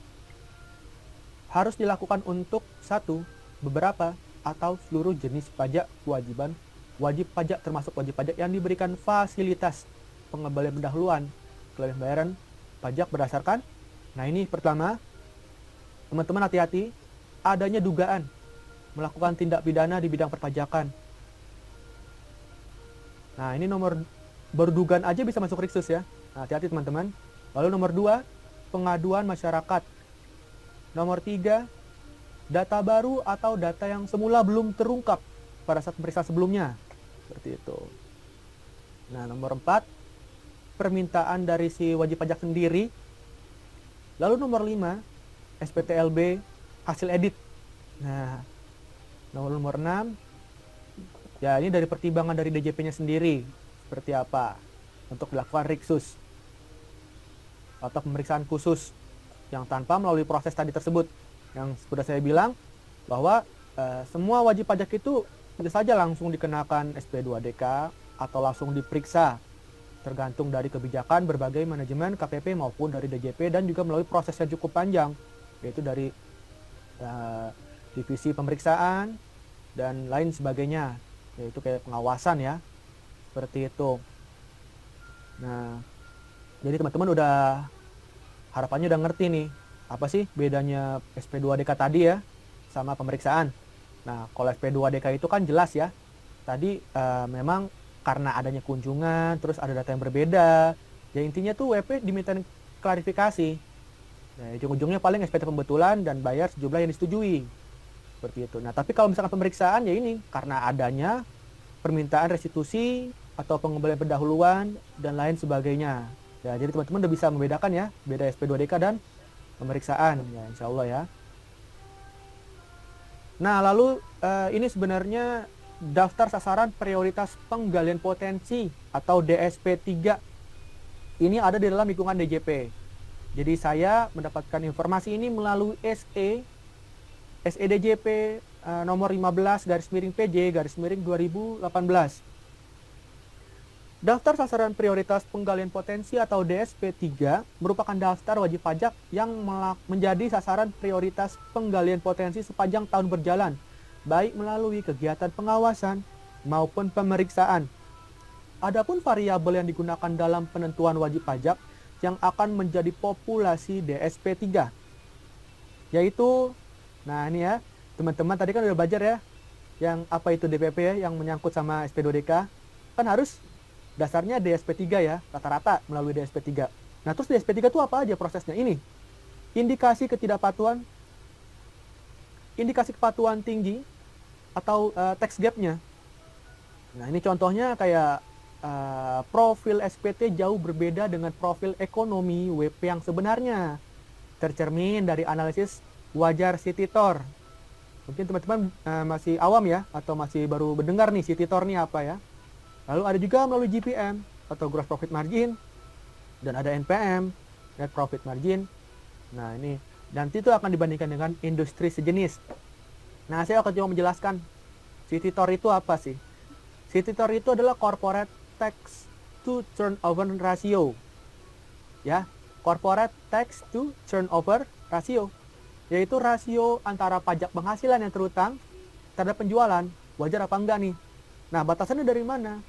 Harus dilakukan untuk satu, beberapa, atau seluruh jenis pajak wajib pajak termasuk wajib pajak yang diberikan fasilitas pengembalian pendahuluan kelebihan bayaran pajak berdasarkan. Nah, ini pertama, teman-teman hati-hati adanya dugaan melakukan tindak pidana di bidang perpajakan. Nah, ini nomor baru dugaan aja bisa masuk Riksus ya. Nah, hati-hati teman-teman. Lalu nomor 2, pengaduan masyarakat. Nomor 3, data baru atau data yang semula belum terungkap pada saat pemeriksaan sebelumnya. Seperti itu. Nah, nomor 4, permintaan dari si wajib pajak sendiri. Lalu nomor 5, SPTLB hasil edit. Nah, nomor 6, ya ini dari pertimbangan dari DJP-nya sendiri. Seperti apa untuk dilakukan Riksus atau pemeriksaan khusus yang tanpa melalui proses tadi tersebut. Yang sudah saya bilang bahwa semua wajib pajak itu bisa saja langsung dikenakan SP2DK atau langsung diperiksa, tergantung dari kebijakan berbagai manajemen KPP maupun dari DJP, dan juga melalui proses yang cukup panjang, yaitu dari divisi pemeriksaan dan lain sebagainya, yaitu kayak pengawasan ya, seperti itu. Nah, jadi teman-teman udah, harapannya udah ngerti nih apa sih bedanya SP2DK tadi ya sama pemeriksaan. Nah, kalau SP2DK itu kan jelas ya, tadi memang karena adanya kunjungan, terus ada data yang berbeda, ya intinya tuh WP diminta klarifikasi. Nah, ujung-ujungnya paling SPT pembetulan dan bayar sejumlah yang disetujui. Seperti itu. Nah, tapi kalau misalkan pemeriksaan ya ini, karena adanya permintaan restitusi atau pengembalian pendahuluan dan lain sebagainya. Ya, jadi teman-teman udah bisa membedakan ya, beda SP2DK dan pemeriksaan ya, insya Allah ya. Nah, lalu ini sebenarnya daftar sasaran prioritas penggalian potensi atau DSP 3 ini ada di dalam lingkungan DJP. Jadi saya mendapatkan informasi ini melalui SEDJP nomor 15/PJ/2018. Daftar sasaran prioritas penggalian potensi atau DSP 3 merupakan daftar wajib pajak yang menjadi sasaran prioritas penggalian potensi sepanjang tahun berjalan, baik melalui kegiatan pengawasan maupun pemeriksaan. Adapun variabel yang digunakan dalam penentuan wajib pajak yang akan menjadi populasi DSP 3, yaitu, nah ini ya, teman-teman tadi kan udah belajar ya, yang apa itu DPP ya, yang menyangkut sama SP2DK, kan harus dasarnya DSP 3 ya, rata-rata melalui DSP 3. Nah, terus DSP 3 itu apa aja prosesnya? Ini, indikasi kepatuhan tinggi atau tax gap-nya. Nah, ini contohnya kayak profil SPT jauh berbeda dengan profil ekonomi WP yang sebenarnya, tercermin dari analisis wajar Cititor. Mungkin teman-teman masih awam ya, atau masih baru mendengar nih Cititor nih apa ya. Lalu ada juga melalui GPM atau Gross Profit Margin, dan ada NPM, Net Profit Margin. Nah ini, nanti itu akan dibandingkan dengan industri sejenis. Nah saya akan coba menjelaskan Cititor itu apa sih. Cititor itu adalah Corporate Tax to Turnover Ratio. Ya, Corporate Tax to Turnover Ratio, yaitu rasio antara pajak penghasilan yang terutang terhadap penjualan, wajar apa enggak nih. Nah batasannya dari mana?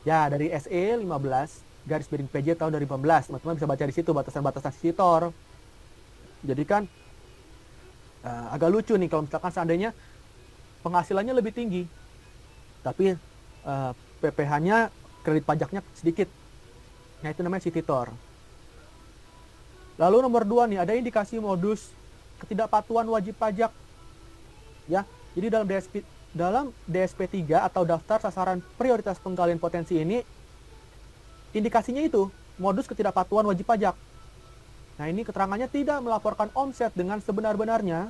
Ya, dari SE 15/PJ tahun 2015. Teman-teman bisa baca di situ batasan-batasan Cititor. Jadi kan agak lucu nih kalau misalkan seandainya penghasilannya lebih tinggi, tapi PPh-nya, kredit pajaknya sedikit. Nah, itu namanya Cititor. Lalu nomor 2 nih, ada indikasi modus ketidakpatuhan wajib pajak. Ya, jadi dalam DSP 3 atau daftar sasaran prioritas penggalian potensi ini, indikasinya itu modus ketidakpatuhan wajib pajak. Nah ini keterangannya tidak melaporkan omset dengan sebenar-benarnya,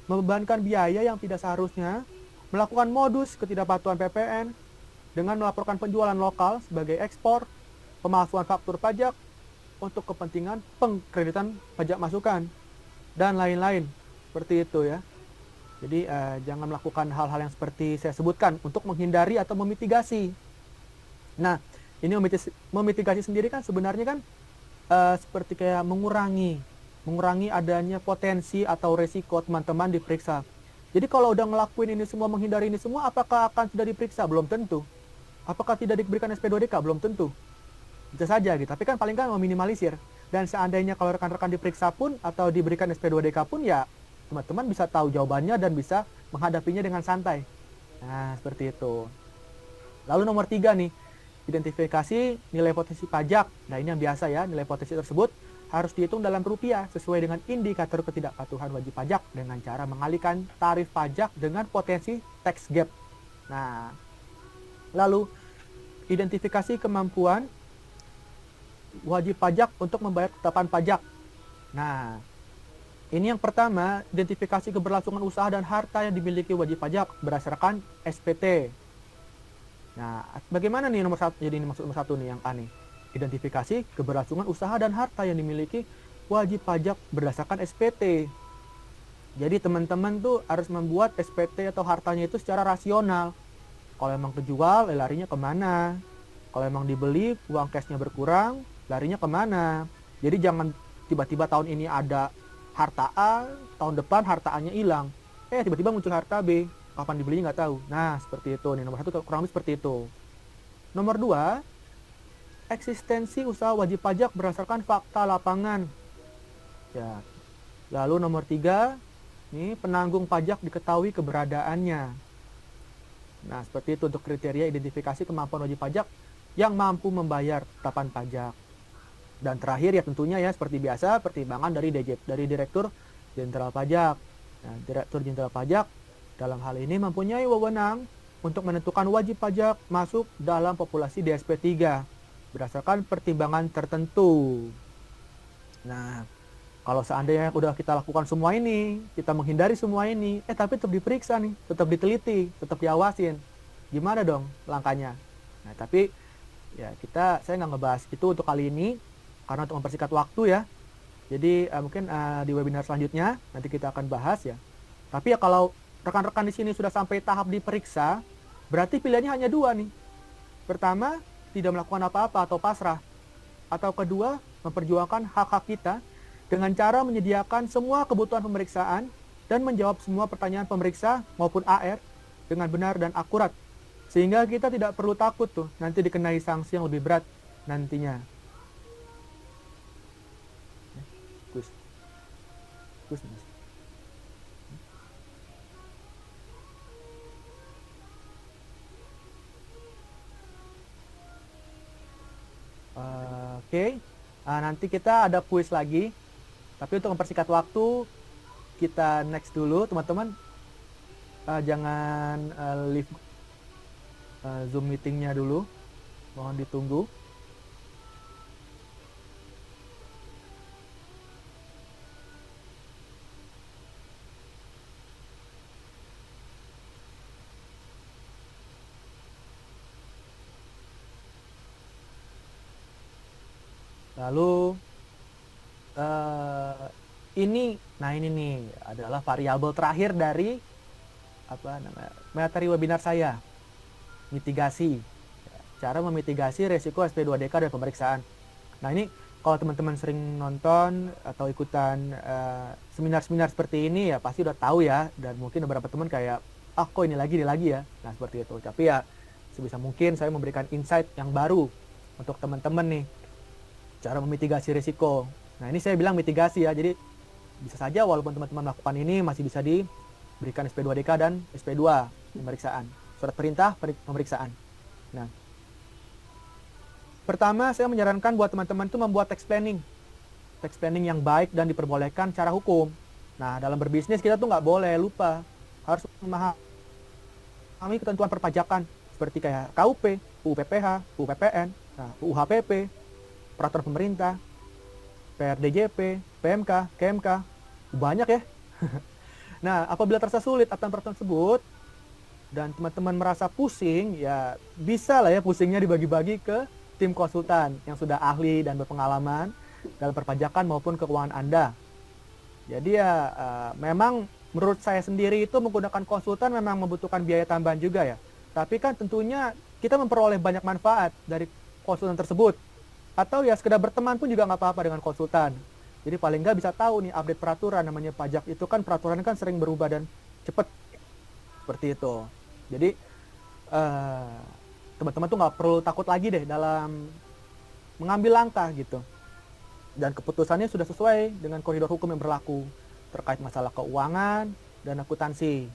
membebankan biaya yang tidak seharusnya, melakukan modus ketidakpatuhan PPN dengan melaporkan penjualan lokal sebagai ekspor, pemalsuan faktur pajak untuk kepentingan pengkreditan pajak masukan, dan lain-lain. Seperti itu ya. Jadi jangan melakukan hal-hal yang seperti saya sebutkan untuk menghindari atau memitigasi. Nah, ini memitigasi sendiri kan sebenarnya kan seperti kayak mengurangi adanya potensi atau resiko teman-teman diperiksa. Jadi kalau udah ngelakuin ini semua, menghindari ini semua, apakah akan sudah diperiksa? Belum tentu. Apakah tidak diberikan SP2DK? Belum tentu. Bisa saja gitu. Tapi kan paling kan meminimalisir. Dan seandainya kalau rekan-rekan diperiksa pun atau diberikan SP2DK pun ya teman-teman bisa tahu jawabannya dan bisa menghadapinya dengan santai. Nah, seperti itu. Lalu nomor 3 nih, identifikasi nilai potensi pajak. Nah, ini yang biasa ya, nilai potensi tersebut harus dihitung dalam rupiah sesuai dengan indikator ketidakpatuhan wajib pajak dengan cara mengalihkan tarif pajak dengan potensi tax gap. Nah, lalu identifikasi kemampuan wajib pajak untuk membayar ketetapan pajak. Nah, ini yang pertama, identifikasi keberlangsungan usaha dan harta yang dimiliki wajib pajak berdasarkan SPT. Nah, bagaimana nih nomor 1? Jadi ini maksud nomor 1 nih yang aneh. Identifikasi keberlangsungan usaha dan harta yang dimiliki wajib pajak berdasarkan SPT. Jadi teman-teman tuh harus membuat SPT atau hartanya itu secara rasional. Kalau emang kejual, larinya kemana? Kalau emang dibeli, uang cashnya berkurang, larinya kemana? Jadi jangan tiba-tiba tahun ini ada harta A, tahun depan harta A-nya hilang. Tiba-tiba muncul harta B, kapan dibelinya nggak tahu. Nah, seperti itu nih. Nomor 1 kurang lebih seperti itu. Nomor 2, eksistensi usaha wajib pajak berdasarkan fakta lapangan. Ya. Lalu nomor 3, nih penanggung pajak diketahui keberadaannya. Nah, seperti itu untuk kriteria identifikasi kemampuan wajib pajak yang mampu membayar ketetapan pajak. Dan terakhir ya tentunya ya seperti biasa pertimbangan dari Direktur Jenderal Pajak. Nah, Direktur Jenderal Pajak dalam hal ini mempunyai wewenang untuk menentukan wajib pajak masuk dalam populasi DSP 3 berdasarkan pertimbangan tertentu. Nah, Kalau seandainya udah kita lakukan semua ini, kita menghindari semua ini, tapi tetap diperiksa nih, tetap diteliti, tetap diawasin. Gimana dong langkahnya? Nah, tapi ya saya nggak ngebahas itu untuk kali ini, karena untuk mempersingkat waktu ya. Jadi mungkin di webinar selanjutnya nanti kita akan bahas ya. Tapi ya kalau rekan-rekan di sini sudah sampai tahap diperiksa, berarti pilihannya hanya dua nih. Pertama, tidak melakukan apa-apa atau pasrah. Atau kedua, memperjuangkan hak-hak kita dengan cara menyediakan semua kebutuhan pemeriksaan dan menjawab semua pertanyaan pemeriksa maupun AR dengan benar dan akurat. Sehingga kita tidak perlu takut tuh nanti dikenai sanksi yang lebih berat nantinya. Kus. Mas. Oke. Nanti kita ada kuis lagi. Tapi untuk mempersingkat waktu, kita next dulu, teman-teman. Jangan leave Zoom meetingnya dulu. Mohon ditunggu. Lalu ini nih adalah variabel terakhir dari materi webinar saya, mitigasi, cara memitigasi resiko SP2DK dan pemeriksaan. Nah ini kalau teman-teman sering nonton atau ikutan seminar-seminar seperti ini ya pasti udah tahu ya, dan mungkin beberapa teman kayak kok ini lagi ya. Nah seperti itu. Tapi ya sebisa mungkin saya memberikan insight yang baru untuk teman-teman nih, cara memitigasi risiko. Nah ini saya bilang mitigasi ya, jadi bisa saja walaupun teman-teman melakukan ini masih bisa diberikan SP2DK dan SP2 pemeriksaan, surat perintah pemeriksaan. Nah, pertama saya menyarankan buat teman-teman itu membuat text planning yang baik dan diperbolehkan secara hukum. Nah dalam berbisnis kita tuh nggak boleh lupa, harus memahami ketentuan perpajakan seperti kayak KUP, UU PPH, UU PPN, UU HPP, peraturan pemerintah, PRDJP, PMK, KMK, banyak ya. Nah, apabila terasa sulit aturan-peraturan tersebut dan teman-teman merasa pusing, ya bisa lah ya pusingnya dibagi-bagi ke tim konsultan yang sudah ahli dan berpengalaman dalam perpajakan maupun keuangan Anda. Jadi ya memang menurut saya sendiri itu menggunakan konsultan memang membutuhkan biaya tambahan juga ya. Tapi kan tentunya kita memperoleh banyak manfaat dari konsultan tersebut. Atau ya sekedar berteman pun juga nggak apa-apa dengan konsultan. Jadi paling nggak bisa tahu nih update peraturan, namanya pajak itu kan peraturan kan sering berubah dan cepat. Seperti itu. Jadi teman-teman tuh nggak perlu takut lagi deh dalam mengambil langkah gitu. Dan keputusannya sudah sesuai dengan koridor hukum yang berlaku terkait masalah keuangan dan akuntansi.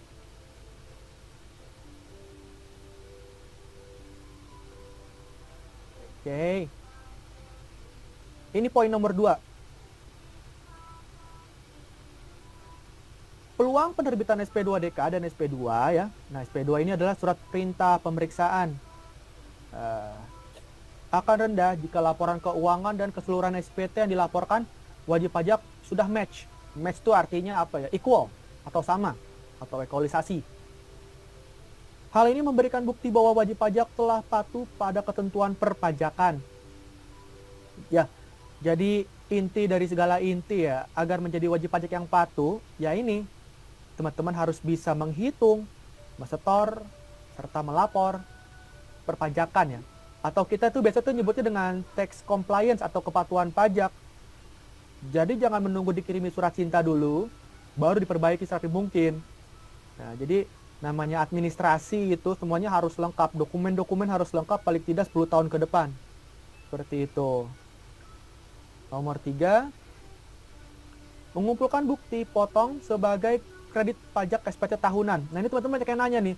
Oke. Ini poin nomor 2. Peluang penerbitan SP2DK dan SP2 ya. Nah, SP2 ini adalah surat perintah pemeriksaan. Akan rendah jika laporan keuangan dan keseluruhan SPT yang dilaporkan wajib pajak sudah match. Match itu artinya apa ya? Equal atau sama atau ekualisasi. Hal ini memberikan bukti bahwa wajib pajak telah patuh pada ketentuan perpajakan. Ya, jadi inti dari segala inti ya, agar menjadi wajib pajak yang patuh, ya ini, teman-teman harus bisa menghitung, mensetor, serta melapor perpajakan ya. Atau kita tuh biasa tuh nyebutnya dengan tax compliance atau kepatuhan pajak. Jadi jangan menunggu dikirimi surat cinta dulu, baru diperbaiki serapi mungkin. Nah, jadi namanya administrasi itu semuanya harus lengkap, dokumen-dokumen harus lengkap paling tidak 10 tahun ke depan. Seperti itu. Nomor 3, mengumpulkan bukti potong sebagai kredit pajak SPT tahunan. Nah ini teman-teman yang nanya nih,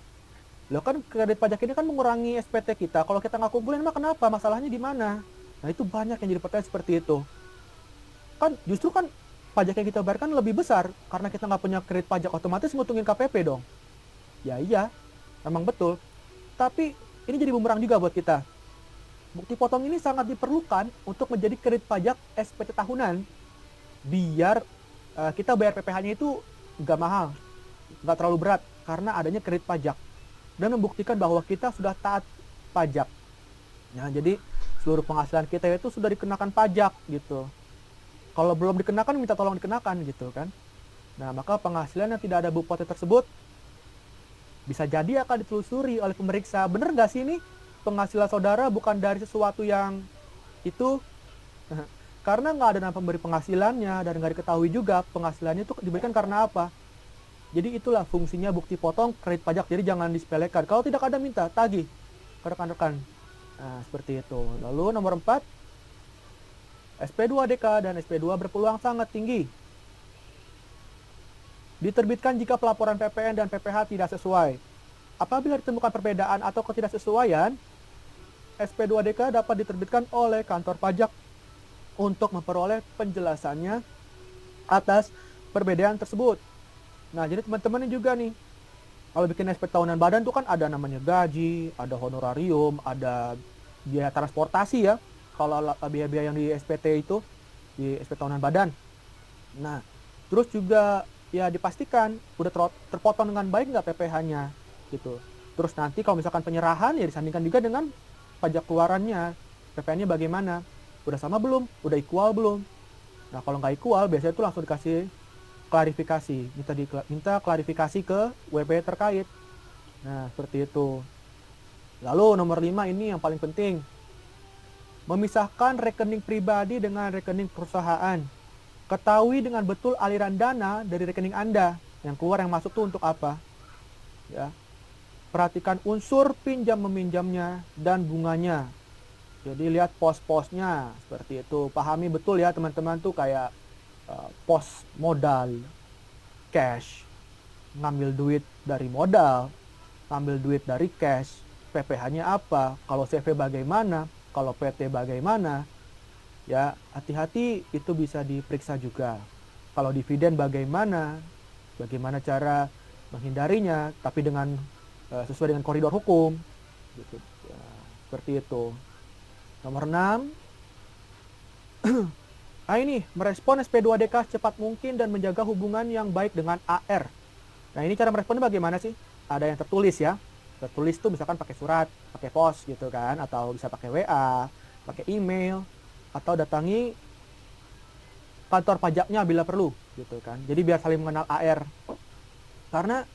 loh kan kredit pajak ini kan mengurangi SPT kita, kalau kita nggak kumpulin mah kenapa? Masalahnya di mana? Nah itu banyak yang jadi pertanyaan seperti itu. Kan justru kan pajak yang kita bayarkan lebih besar, karena kita nggak punya kredit pajak, otomatis nguntungin KPP dong. Ya iya, memang betul. Tapi ini jadi bumerang juga buat kita. Bukti potong ini sangat diperlukan untuk menjadi kredit pajak SPT tahunan. biar kita bayar PPh-nya itu nggak mahal, nggak terlalu berat karena adanya kredit pajak, dan membuktikan bahwa kita sudah taat pajak. Nah, jadi seluruh penghasilan kita itu sudah dikenakan pajak gitu. Kalau belum dikenakan, minta tolong dikenakan gitu kan. Nah, maka penghasilan yang tidak ada bukti tersebut bisa jadi akan ditelusuri oleh pemeriksa. Bener nggak sih ini penghasilan saudara bukan dari sesuatu yang itu? Karena nggak ada nama pemberi penghasilannya dan nggak diketahui juga penghasilannya itu diberikan karena apa. Jadi itulah fungsinya bukti potong kredit pajak. Jadi jangan disepelekan. Kalau tidak ada, minta tagih ke rekan-rekan. Nah, seperti itu. Lalu nomor 4, SP2DK dan SP2 berpeluang sangat tinggi diterbitkan jika pelaporan PPN dan PPh tidak sesuai. Apabila ditemukan perbedaan atau ketidaksesuaian, SP2DK dapat diterbitkan oleh kantor pajak untuk memperoleh penjelasannya atas perbedaan tersebut. Nah, jadi teman-teman ini juga nih, kalau bikin SP tahunan badan tuh kan ada namanya gaji, ada honorarium, ada biaya transportasi ya. Kalau biaya-biaya yang di SPT itu, di SP tahunan badan. Nah, terus juga ya dipastikan udah terpotong dengan baik nggak PPh-nya gitu. Terus nanti kalau misalkan penyerahan ya disandingkan juga dengan pajak keluarannya, PPh-nya bagaimana, udah sama belum, udah equal belum. Nah, kalau nggak equal biasanya itu langsung dikasih klarifikasi, minta klarifikasi ke WP terkait. Nah, seperti itu. Lalu nomor 5 ini yang paling penting, memisahkan rekening pribadi dengan rekening perusahaan. Ketahui dengan betul aliran dana dari rekening Anda yang keluar yang masuk tuh untuk apa. Ya. Perhatikan unsur pinjam meminjamnya dan bunganya. Jadi lihat pos-posnya seperti itu. Pahami betul ya teman-teman tuh kayak pos modal, cash, ngambil duit dari modal, ngambil duit dari cash, PPh-nya apa, kalau CV bagaimana, kalau PT bagaimana. Ya, hati-hati, itu bisa diperiksa juga. Kalau dividen bagaimana cara menghindarinya, tapi dengan sesuai dengan koridor hukum. Gitu. Ya, seperti itu. Nomor 6, nah ini, merespon SP2DK secepat mungkin dan menjaga hubungan yang baik dengan AR. Nah, ini cara meresponnya bagaimana sih? Ada yang tertulis ya. Tertulis tuh misalkan pakai surat, pakai pos gitu kan, atau bisa pakai WA, pakai email, atau datangi kantor pajaknya bila perlu gitu kan. Jadi biar saling mengenal AR. Karena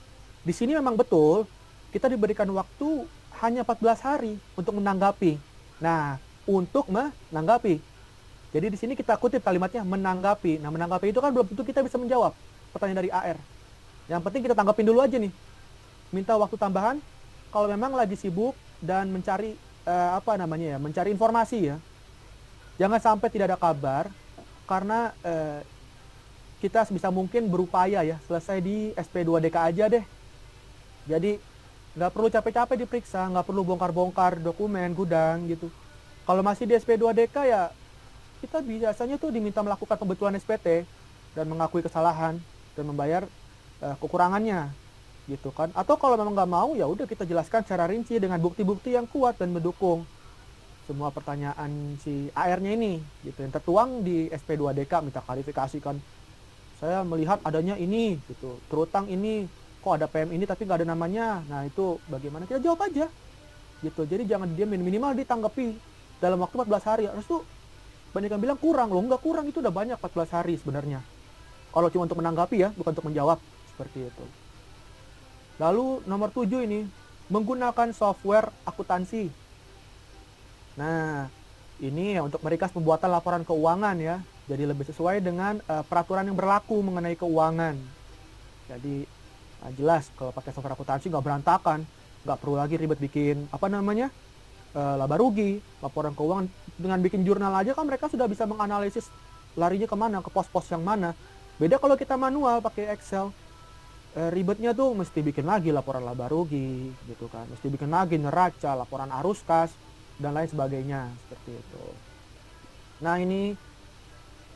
di sini memang betul kita diberikan waktu hanya 14 hari untuk menanggapi. Nah, untuk menanggapi. Jadi di sini kita kutip kalimatnya menanggapi. Nah, menanggapi itu kan belum tentu kita bisa menjawab pertanyaan dari AR. Yang penting kita tanggapin dulu aja nih. Minta waktu tambahan kalau memang lagi sibuk dan mencari mencari informasi ya. Jangan sampai tidak ada kabar, karena kita sebisa mungkin berupaya ya selesai di SP2DK aja deh. Jadi nggak perlu capek-capek diperiksa, nggak perlu bongkar-bongkar dokumen gudang gitu. Kalau masih di SP2DK ya kita biasanya tuh diminta melakukan pembetulan SPT dan mengakui kesalahan dan membayar kekurangannya gitu kan. Atau kalau memang nggak mau ya udah kita jelaskan secara rinci dengan bukti-bukti yang kuat dan mendukung semua pertanyaan si AR-nya ini gitu, yang tertuang di SP2DK. Minta klarifikasi kan, saya melihat adanya ini gitu, terutang ini, kok ada PM ini tapi nggak ada namanya. Nah, itu bagaimana, kita jawab aja gitu. Jadi jangan diam, minimal ditanggapi dalam waktu 14 hari. Harus tuh banyak yang bilang kurang, loh nggak kurang, itu udah banyak 14 hari sebenarnya kalau cuma untuk menanggapi ya, bukan untuk menjawab, seperti itu. Lalu nomor 7 ini, menggunakan software akuntansi. Nah, ini ya untuk meringkas pembuatan laporan keuangan ya. Jadi lebih sesuai dengan peraturan yang berlaku mengenai keuangan. Jadi jelas kalau pakai software akuntansi nggak berantakan, nggak perlu lagi ribet bikin laba rugi, laporan keuangan. Dengan bikin jurnal aja kan mereka sudah bisa menganalisis larinya kemana, ke pos-pos yang mana. Beda kalau kita manual pakai Excel, ribetnya tuh mesti bikin lagi laporan laba rugi gitu kan, mesti bikin lagi neraca, laporan arus kas, dan lain sebagainya, seperti itu. Nah, ini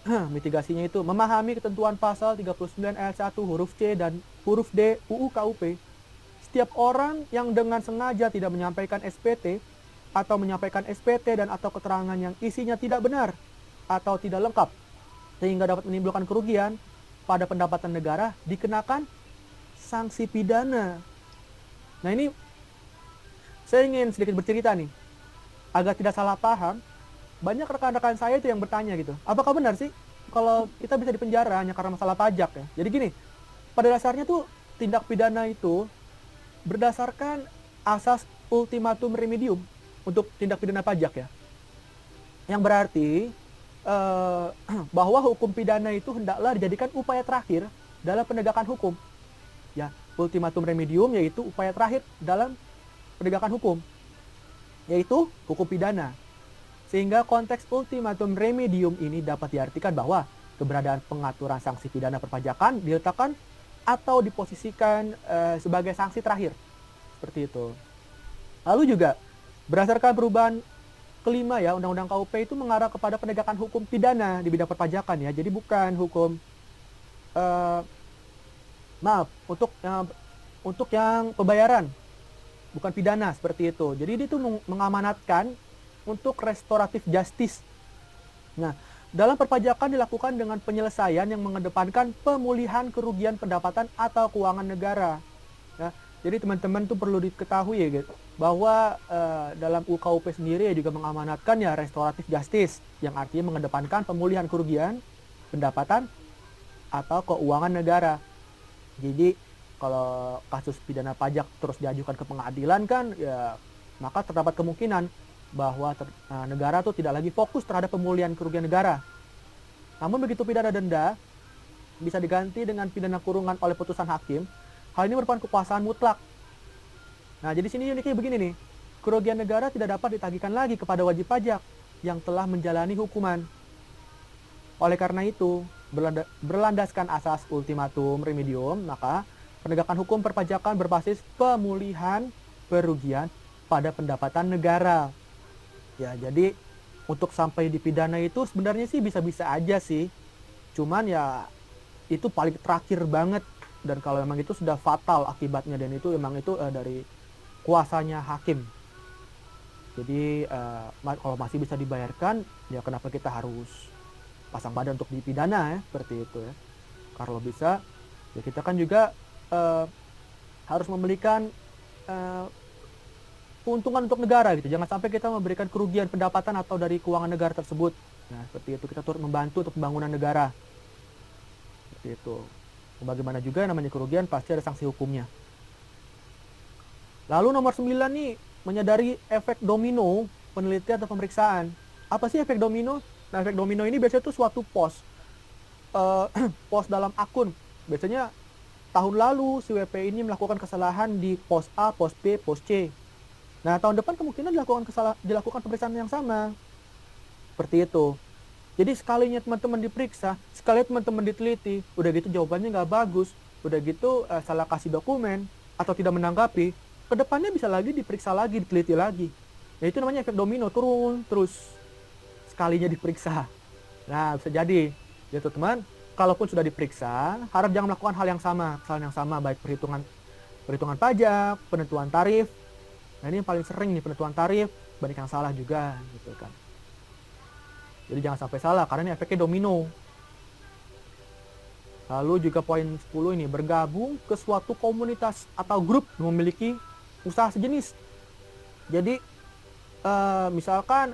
mitigasinya itu memahami ketentuan pasal 39 ayat 1 huruf C dan huruf D UU KUP. Setiap orang yang dengan sengaja tidak menyampaikan SPT atau menyampaikan SPT dan atau keterangan yang isinya tidak benar atau tidak lengkap sehingga dapat menimbulkan kerugian pada pendapatan negara dikenakan sanksi pidana. Nah ini saya ingin sedikit bercerita nih, agar tidak salah paham. Banyak rekan-rekan saya itu yang bertanya gitu, apakah benar sih kalau kita bisa dipenjara hanya karena masalah pajak ya? Jadi gini, pada dasarnya tuh tindak pidana itu berdasarkan asas ultimatum remedium untuk tindak pidana pajak ya. Yang berarti bahwa hukum pidana itu hendaklah dijadikan upaya terakhir dalam penegakan hukum. Ya, ultimatum remedium yaitu upaya terakhir dalam penegakan hukum, yaitu hukum pidana. Sehingga konteks ultimatum remedium ini dapat diartikan bahwa keberadaan pengaturan sanksi pidana perpajakan diletakkan atau diposisikan sebagai sanksi terakhir. Seperti itu. Lalu juga berdasarkan perubahan kelima ya, Undang-Undang KUP itu mengarah kepada penegakan hukum pidana di bidang perpajakan ya. Jadi bukan hukum untuk yang pembayaran, bukan pidana seperti itu. Jadi itu mengamanatkan untuk restoratif justice. Nah, dalam perpajakan dilakukan dengan penyelesaian yang mengedepankan pemulihan kerugian pendapatan atau keuangan negara. Ya, jadi teman-teman tuh perlu diketahui ya gitu, bahwa dalam UKUP sendiri juga mengamanatkan ya restoratif justice, yang artinya mengedepankan pemulihan kerugian pendapatan atau keuangan negara. Jadi kalau kasus pidana pajak terus diajukan ke pengadilan kan ya, maka terdapat kemungkinan bahwa negara tuh tidak lagi fokus terhadap pemulihan kerugian negara. Namun begitu pidana denda bisa diganti dengan pidana kurungan oleh putusan hakim, hal ini merupakan kekuasaan mutlak. Nah, jadi sini uniknya begini nih, kerugian negara tidak dapat ditagihkan lagi kepada wajib pajak yang telah menjalani hukuman. Oleh karena itu, berlandaskan asas ultimatum remedium, maka penegakan hukum perpajakan berbasis pemulihan kerugian pada pendapatan negara. Ya, jadi untuk sampai di pidana itu sebenarnya sih bisa-bisa aja sih. Cuman ya itu paling terakhir banget, dan kalau memang itu sudah fatal akibatnya, dan itu memang itu dari kuasanya hakim. Jadi kalau masih bisa dibayarkan, ya kenapa kita harus pasang badan untuk dipidana ya, seperti itu ya. Kalau bisa, ya kita kan juga harus memberikan keuntungan untuk negara gitu. Jangan sampai kita memberikan kerugian pendapatan atau dari keuangan negara tersebut. Nah, seperti itu, kita turut membantu untuk pembangunan negara. Seperti itu. Bagaimana juga namanya kerugian pasti ada sanksi hukumnya. Lalu nomor 9 nih, menyadari efek domino penelitian atau pemeriksaan. Apa sih efek domino? Nah, efek domino ini biasanya tuh suatu pos dalam akun. Biasanya tahun lalu si WP ini melakukan kesalahan di pos A, pos B, pos C. Nah, tahun depan kemungkinan dilakukan pemeriksaan yang sama. Seperti itu. Jadi sekalinya teman-teman diperiksa, sekalinya teman-teman diteliti, udah gitu jawabannya nggak bagus, udah gitu salah kasih dokumen, atau tidak menanggapi, kedepannya bisa lagi diperiksa lagi, diteliti lagi. Nah, itu namanya efek domino, turun terus sekalinya diperiksa. Nah, bisa jadi, ya teman, kalaupun sudah diperiksa, harap jangan melakukan kesalahan yang sama, baik perhitungan pajak, penentuan tarif. Nah, ini yang paling sering nih, penentuan tarif, banyak yang salah juga, gitu kan. Jadi jangan sampai salah, karena ini efeknya domino. Lalu juga poin 10 ini, bergabung ke suatu komunitas atau grup yang memiliki usaha sejenis. Jadi misalkan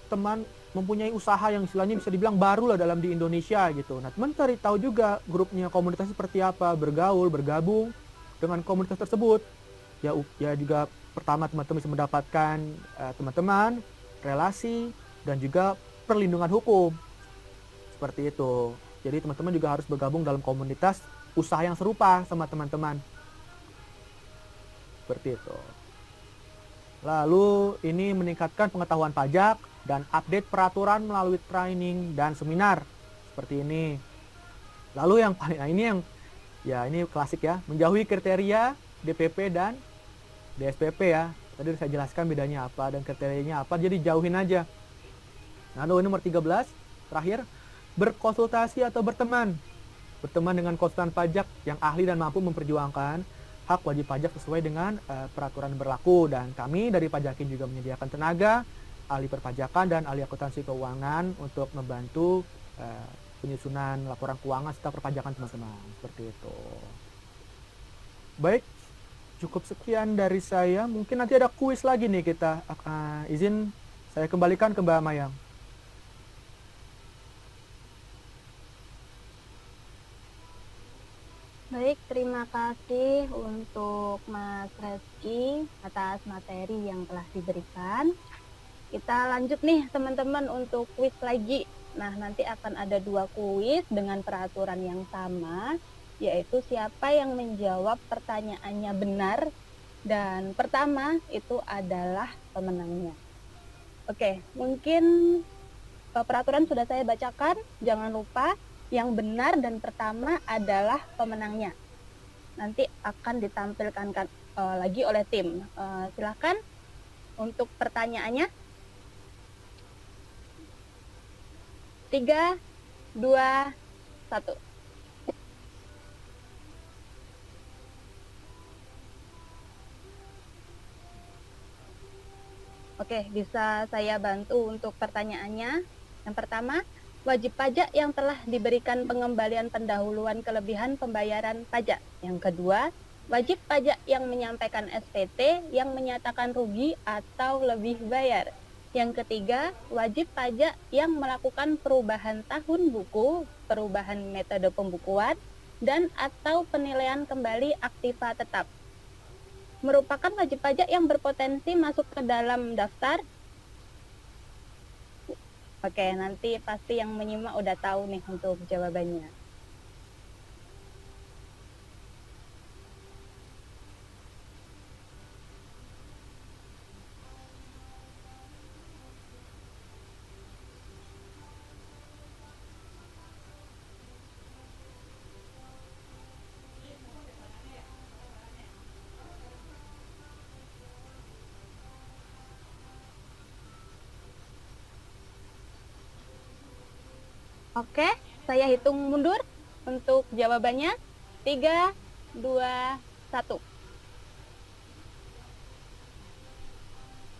teman mempunyai usaha yang istilahnya bisa dibilang baru lah dalam di Indonesia gitu. Nah, teman cari tahu juga grupnya, komunitas seperti apa, bergabung dengan komunitas tersebut. Ya juga pertama teman-teman bisa mendapatkan teman-teman, relasi, dan juga perlindungan hukum. Seperti itu. Jadi teman-teman juga harus bergabung dalam komunitas usaha yang serupa sama teman-teman. Seperti itu. Lalu ini meningkatkan pengetahuan pajak dan update peraturan melalui training dan seminar. Seperti ini. Lalu yang paling, nah ini ini klasik ya, menjauhi kriteria DPP dan DSPP ya. Tadi saya jelaskan bedanya apa dan kriterianya apa, jadi jauhin aja. Lalu ini nomor 13, terakhir, berkonsultasi atau berteman dengan konsultan pajak yang ahli dan mampu memperjuangkan hak wajib pajak sesuai dengan peraturan berlaku. Dan kami dari Pajakin juga menyediakan tenaga ahli perpajakan dan ahli akuntansi keuangan untuk membantu penyusunan laporan keuangan serta perpajakan teman-teman. Seperti itu. Baik, cukup sekian dari saya. Mungkin nanti ada kuis lagi nih kita. Izin saya kembalikan ke Mbak Mayang. Baik, terima kasih untuk Mas Reski atas materi yang telah diberikan. Kita lanjut nih teman-teman untuk kuis lagi. Nah, nanti akan ada 2 kuis dengan peraturan yang sama, yaitu siapa yang menjawab pertanyaannya benar, dan pertama itu adalah pemenangnya. Oke, mungkin peraturan sudah saya bacakan, jangan lupa yang benar dan pertama adalah pemenangnya. Nanti akan ditampilkan lagi oleh tim. Silakan untuk pertanyaannya. 3, 2, 1. Oke, bisa saya bantu untuk pertanyaannya. Yang pertama, wajib pajak yang telah diberikan pengembalian pendahuluan kelebihan pembayaran pajak. Yang kedua, wajib pajak yang menyampaikan SPT yang menyatakan rugi atau lebih bayar. Yang ketiga, wajib pajak yang melakukan perubahan tahun buku, perubahan metode pembukuan, dan atau penilaian kembali aktiva tetap. Merupakan wajib pajak yang berpotensi masuk ke dalam daftar. Oke, nanti pasti yang menyimak udah tahu nih untuk jawabannya. Oke, saya hitung mundur untuk jawabannya. 3, 2, 1.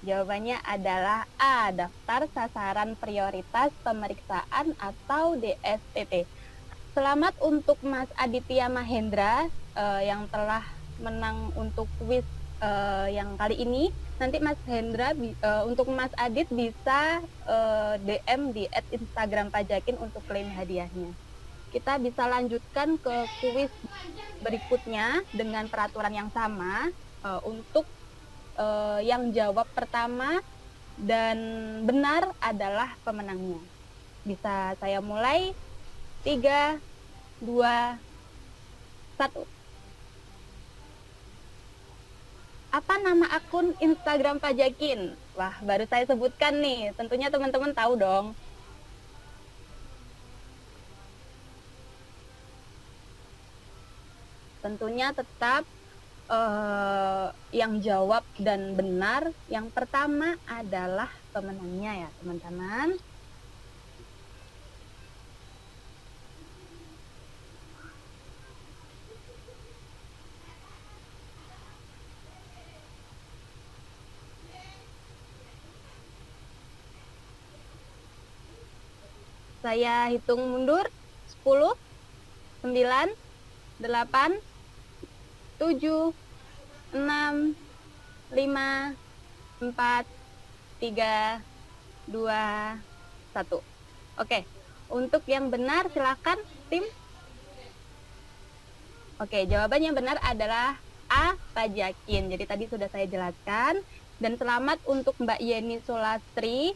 Jawabannya adalah A, daftar sasaran prioritas pemeriksaan atau DSPP. Selamat untuk Mas Aditya Mahendra yang telah menang untuk kuis yang kali ini. Nanti Mas Hendra untuk Mas Adit bisa DM di @Instagram Pajakin untuk klaim hadiahnya. Kita bisa lanjutkan ke kuis berikutnya dengan peraturan yang sama untuk yang jawab pertama dan benar adalah pemenangnya. Bisa saya mulai. 3, 2, 1. Apa nama akun Instagram Pajakin? Wah, baru saya sebutkan nih. Tentunya teman-teman tahu dong. Tentunya tetap yang jawab dan benar. Yang pertama adalah pemenangnya ya, teman-teman. Saya hitung mundur. 10, 9, 8, 7, 6, 5, 4, 3, 2, 1. Oke, untuk yang benar silakan tim. Oke, jawaban yang benar adalah A, Pajakin. Jadi tadi sudah saya jelaskan. Dan selamat untuk Mbak Yeni Solastri,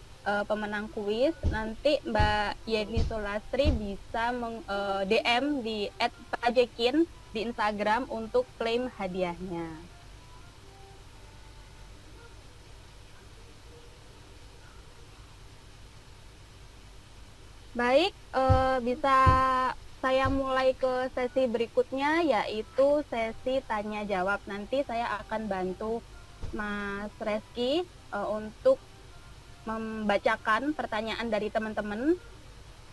pemenang kuis. Nanti Mbak Yeni Solastri bisa DM di @pajakin di Instagram untuk klaim hadiahnya. Baik, bisa saya mulai ke sesi berikutnya, yaitu sesi tanya jawab. Nanti saya akan bantu Mas Reski untuk membacakan pertanyaan dari teman-teman,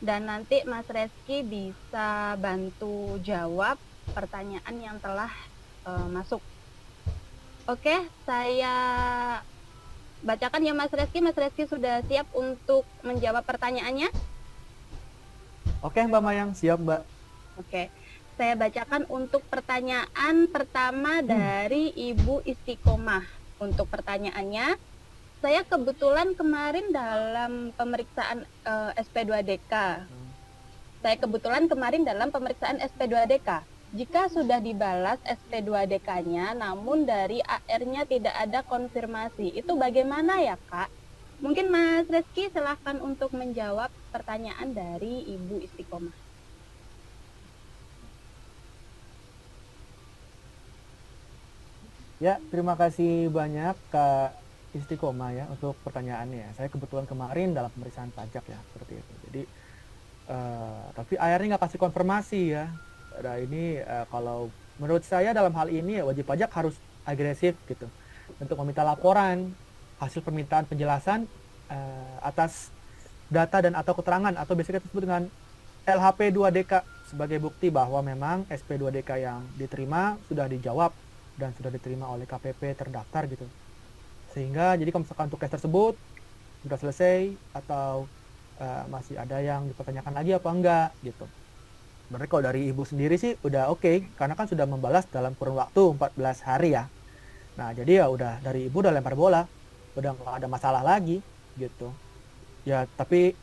dan nanti Mas Reski bisa bantu jawab pertanyaan yang telah masuk. Oke, saya bacakan ya Mas Reski. Mas Reski sudah siap untuk menjawab pertanyaannya? Oke, Mbak Mayang, siap, Mbak. Oke, saya bacakan untuk pertanyaan pertama dari Ibu Istiqomah. Untuk pertanyaannya, saya kebetulan kemarin dalam pemeriksaan SP2DK. Jika sudah dibalas SP2DK-nya, namun dari AR-nya tidak ada konfirmasi, itu bagaimana ya, Kak? Mungkin Mas Reski silahkan untuk menjawab pertanyaan dari Ibu Istiqomah. Ya, terima kasih banyak Kak Istiqomah ya untuk pertanyaannya. Saya kebetulan kemarin dalam pemeriksaan pajak ya, seperti itu. Jadi, tapi akhirnya nggak kasih konfirmasi ya. Nah ini kalau menurut saya dalam hal ini ya wajib pajak harus agresif gitu untuk meminta laporan hasil permintaan penjelasan atas data dan atau keterangan atau biasanya kita sebut dengan LHP 2DK sebagai bukti bahwa memang SP 2DK yang diterima sudah dijawab dan sudah diterima oleh KPP terdaftar gitu. Sehingga jadi kalau misalkan untuk case tersebut sudah selesai atau masih ada yang dipertanyakan lagi apa enggak gitu. Sebenarnya kalau dari ibu sendiri sih udah oke, karena kan sudah membalas dalam kurun waktu 14 hari ya. Nah jadi ya udah dari ibu udah lempar bola, udah nggak ada masalah lagi gitu. Ya tapi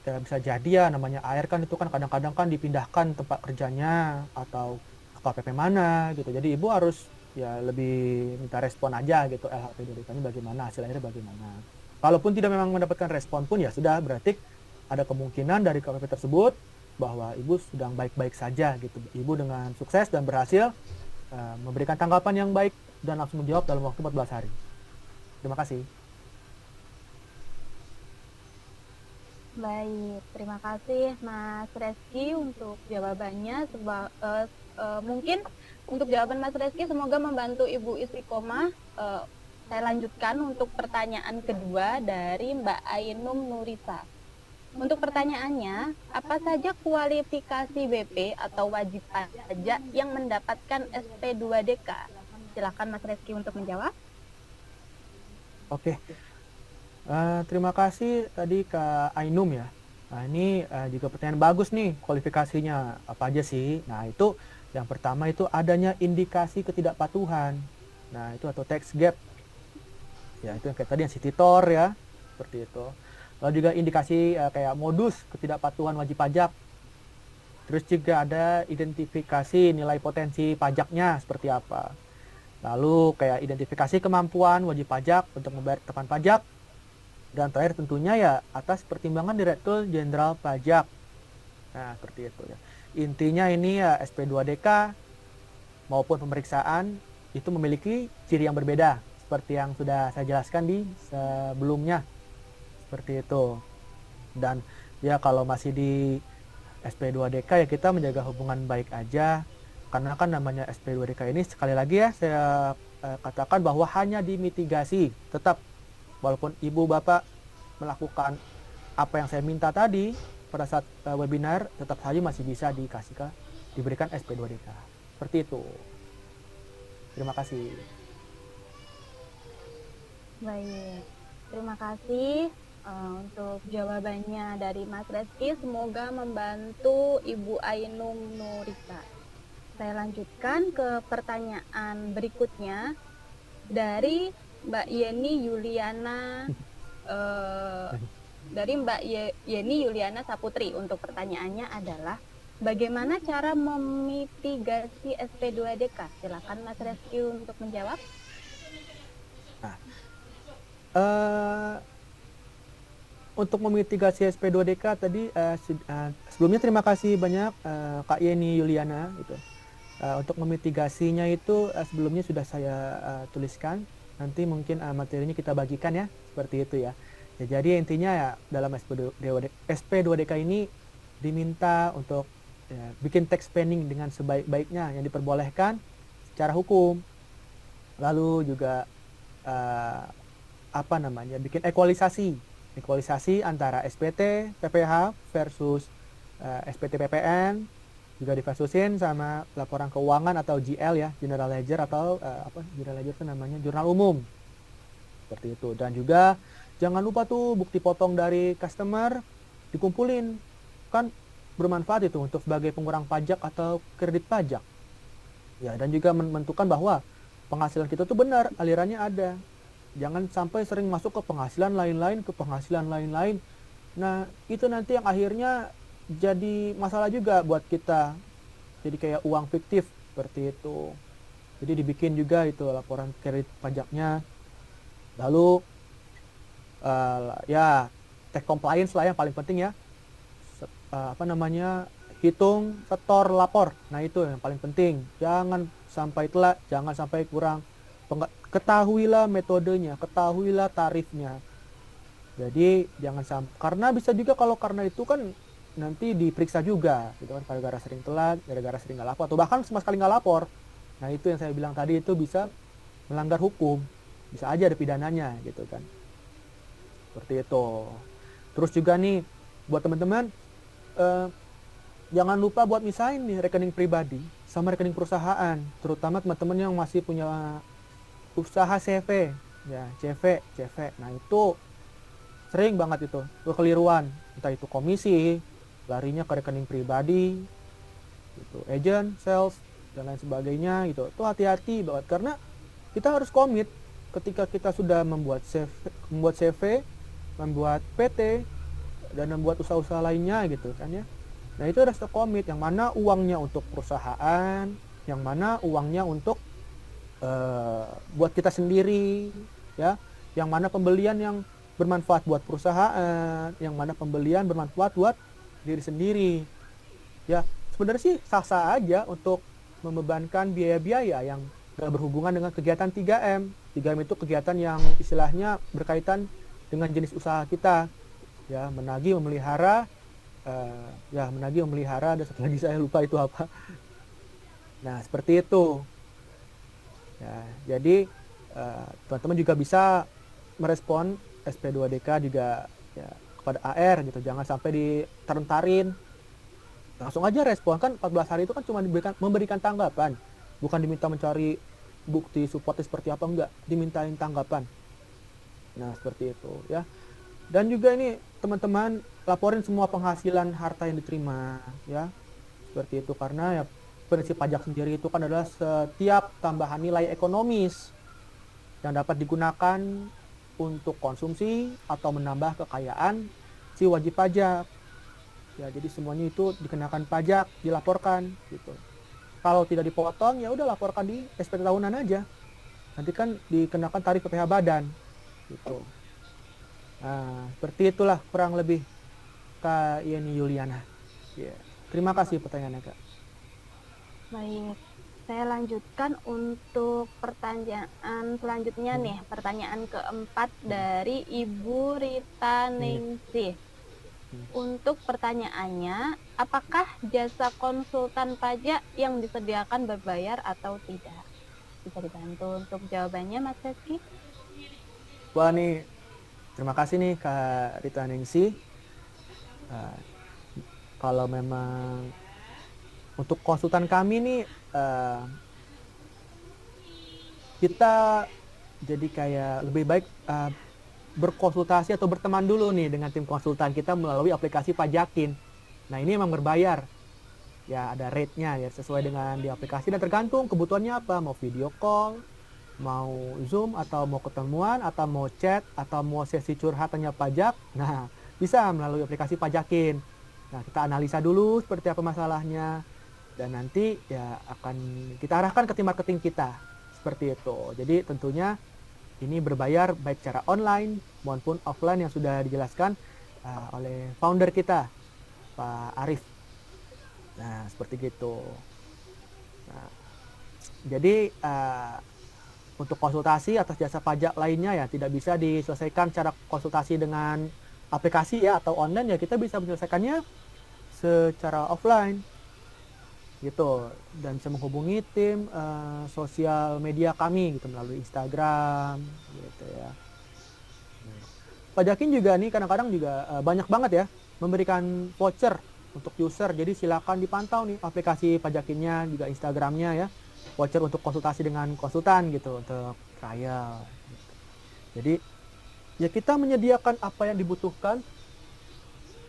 ya bisa jadi ya namanya air kan itu kan kadang-kadang kan dipindahkan tempat kerjanya atau ke KPP mana gitu. Jadi ibu harus ya lebih minta respon aja gitu LHP dari kami bagaimana, hasil akhirnya bagaimana. Kalaupun tidak memang mendapatkan respon pun ya sudah berarti ada kemungkinan dari KPP tersebut bahwa ibu sedang baik-baik saja gitu. Ibu dengan sukses dan berhasil memberikan tanggapan yang baik dan langsung menjawab dalam waktu 14 hari. Terima kasih. Baik, terima kasih Mas Reski untuk jawabannya. Mungkin untuk jawaban Mas Reski semoga membantu Ibu Istiqomah. Saya lanjutkan untuk pertanyaan kedua dari Mbak Ainum Nurisa. Untuk pertanyaannya, apa saja kualifikasi BP atau wajib pajak yang mendapatkan SP2DK? Silakan Mas Reski untuk menjawab. Oke. Terima kasih tadi Kak Ainum ya. Nah ini juga pertanyaan bagus nih, kualifikasinya apa aja sih? Nah itu yang pertama itu adanya indikasi ketidakpatuhan. Nah itu atau tax gap. Ya itu yang kayak tadi yang city tour ya, seperti itu. Lalu juga indikasi kayak modus ketidakpatuhan wajib pajak. Terus juga ada identifikasi nilai potensi pajaknya seperti apa. Lalu kayak identifikasi kemampuan wajib pajak untuk membayar tetapan pajak. Dan terakhir tentunya ya atas pertimbangan Direktur Jenderal Pajak. Nah seperti itu ya. Intinya ini ya SP2DK maupun pemeriksaan itu memiliki ciri yang berbeda. Seperti yang sudah saya jelaskan di sebelumnya. Seperti itu. Dan ya kalau masih di SP2DK ya kita menjaga hubungan baik aja. Karena kan namanya SP2DK ini sekali lagi ya saya katakan bahwa hanya dimitigasi. Tetap walaupun ibu bapak melakukan apa yang saya minta tadi pada saat webinar tetap saja masih bisa diberikan SP2DK. Seperti itu. Terima kasih. Baik, terima kasih untuk jawabannya dari Mas Reski. Semoga membantu Ibu Ainum Nurisa. Saya lanjutkan ke pertanyaan berikutnya dari Mbak Yeni Yuliana Saputri. Untuk pertanyaannya adalah bagaimana cara memitigasi SP2DK? Silakan Mas Reski untuk menjawab. Untuk memitigasi SP2DK tadi sebelumnya terima kasih banyak Kak Yeni Yuliana gitu. Untuk memitigasinya itu sebelumnya sudah saya tuliskan. Nanti mungkin materinya kita bagikan ya, seperti itu ya. Jadi intinya ya dalam SP2DK ini diminta untuk ya, bikin tax planning dengan sebaik-baiknya yang diperbolehkan secara hukum. Lalu juga bikin ekualisasi antara SPT PPH versus SPT PPN, juga diversusin sama laporan keuangan atau GL ya, General Ledger atau General Ledger itu namanya jurnal umum. Seperti itu. Dan juga jangan lupa tuh bukti potong dari customer dikumpulin. Kan bermanfaat itu untuk sebagai pengurang pajak atau kredit pajak. Ya, dan juga menentukan bahwa penghasilan kita tuh benar, alirannya ada. Jangan sampai sering masuk ke penghasilan lain-lain, ke penghasilan lain-lain. Nah, itu nanti yang akhirnya jadi masalah juga buat kita. Jadi kayak uang fiktif seperti itu. Jadi dibikin juga itu laporan kredit pajaknya. Lalu ya tax compliance lah yang paling penting ya. Hitung, setor, lapor. Nah, itu yang paling penting. Jangan sampai telat, jangan sampai kurang. Ketahuilah metodenya, ketahuilah tarifnya. Jadi jangan sampai, karena bisa juga kalau karena itu kan nanti diperiksa juga, gitu kan, gara-gara sering telat, gara-gara sering nggak lapor, atau bahkan sama sekali nggak lapor. Nah, itu yang saya bilang tadi, itu bisa melanggar hukum, bisa aja ada pidananya, gitu kan. Seperti itu. Terus juga nih, buat teman-teman, jangan lupa buat misahin nih rekening pribadi sama rekening perusahaan, terutama teman-teman yang masih punya usaha CV, ya CV. Nah, itu sering banget itu kekeliruan, entah itu komisi larinya ke rekening pribadi, gitu, agent, sales dan lain sebagainya gitu. Itu hati-hati banget karena kita harus komit ketika kita sudah membuat CV, membuat PT dan membuat usaha-usaha lainnya gitu kan ya. Nah, itu harus komit yang mana uangnya untuk perusahaan, yang mana uangnya untuk buat kita sendiri, ya, yang mana pembelian yang bermanfaat buat perusahaan, yang mana pembelian bermanfaat buat diri sendiri. Ya, sebenarnya sih sah-sah aja untuk membebankan biaya-biaya yang gak berhubungan dengan kegiatan 3M. 3M itu kegiatan yang istilahnya berkaitan dengan jenis usaha kita. Ya, menagih, memelihara, dan satu lagi saya lupa itu apa. Nah, seperti itu. Ya, jadi teman-teman juga bisa merespon SP2DK juga ya, kepada AR gitu. Jangan sampai ditarin-tarin. Langsung aja respon, kan 14 hari itu kan cuma memberikan tanggapan. Bukan diminta mencari bukti supportnya seperti apa, enggak. Dimintain tanggapan. Nah, seperti itu ya. Dan juga ini teman-teman laporin semua penghasilan harta yang diterima ya. Seperti itu karena ya prinsip pajak sendiri itu kan adalah setiap tambahan nilai ekonomis yang dapat digunakan untuk konsumsi atau menambah kekayaan si wajib pajak. Ya, jadi semuanya itu dikenakan pajak, dilaporkan gitu. Kalau tidak dipotong ya udah laporkan di SPT tahunan aja. Nanti kan dikenakan tarif PPh badan gitu. Nah, seperti itulah kurang lebih Kak Yeni Yuliana. Ya. Terima kasih pertanyaannya, Kak. Baik, saya lanjutkan untuk pertanyaan selanjutnya nih. Pertanyaan keempat dari Ibu Rita Ningsih. Untuk pertanyaannya, apakah jasa konsultan pajak yang disediakan berbayar atau tidak? Bisa dibantu untuk jawabannya, Mas Reski? Wah, nih, terima kasih nih Kak Rita Ningsih. Kalau memang untuk konsultan kami nih, kita jadi kayak lebih baik berkonsultasi atau berteman dulu nih dengan tim konsultan kita melalui aplikasi Pajakin. Nah, ini emang berbayar. Ya, ada rate-nya ya sesuai dengan di aplikasi dan tergantung kebutuhannya apa. Mau video call, mau Zoom, atau mau ketemuan, atau mau chat, atau mau sesi curhat tanya pajak. Nah, bisa melalui aplikasi Pajakin. Nah, kita analisa dulu seperti apa masalahnya. Dan nanti ya akan kita arahkan ke tim marketing kita. Seperti itu. Jadi tentunya ini berbayar baik secara online maupun offline yang sudah dijelaskan oleh founder kita, Pak Arif. Nah, seperti gitu. Nah, jadi untuk konsultasi atas jasa pajak lainnya ya tidak bisa diselesaikan secara konsultasi dengan aplikasi ya atau online, ya kita bisa menyelesaikannya secara offline gitu, dan bisa menghubungi tim sosial media kami gitu melalui Instagram gitu ya. Pajakin juga nih kadang-kadang juga banyak banget ya memberikan voucher untuk user, jadi silakan dipantau nih aplikasi Pajakinnya juga Instagramnya ya, voucher untuk konsultasi dengan konsultan gitu untuk trial gitu. Jadi ya kita menyediakan apa yang dibutuhkan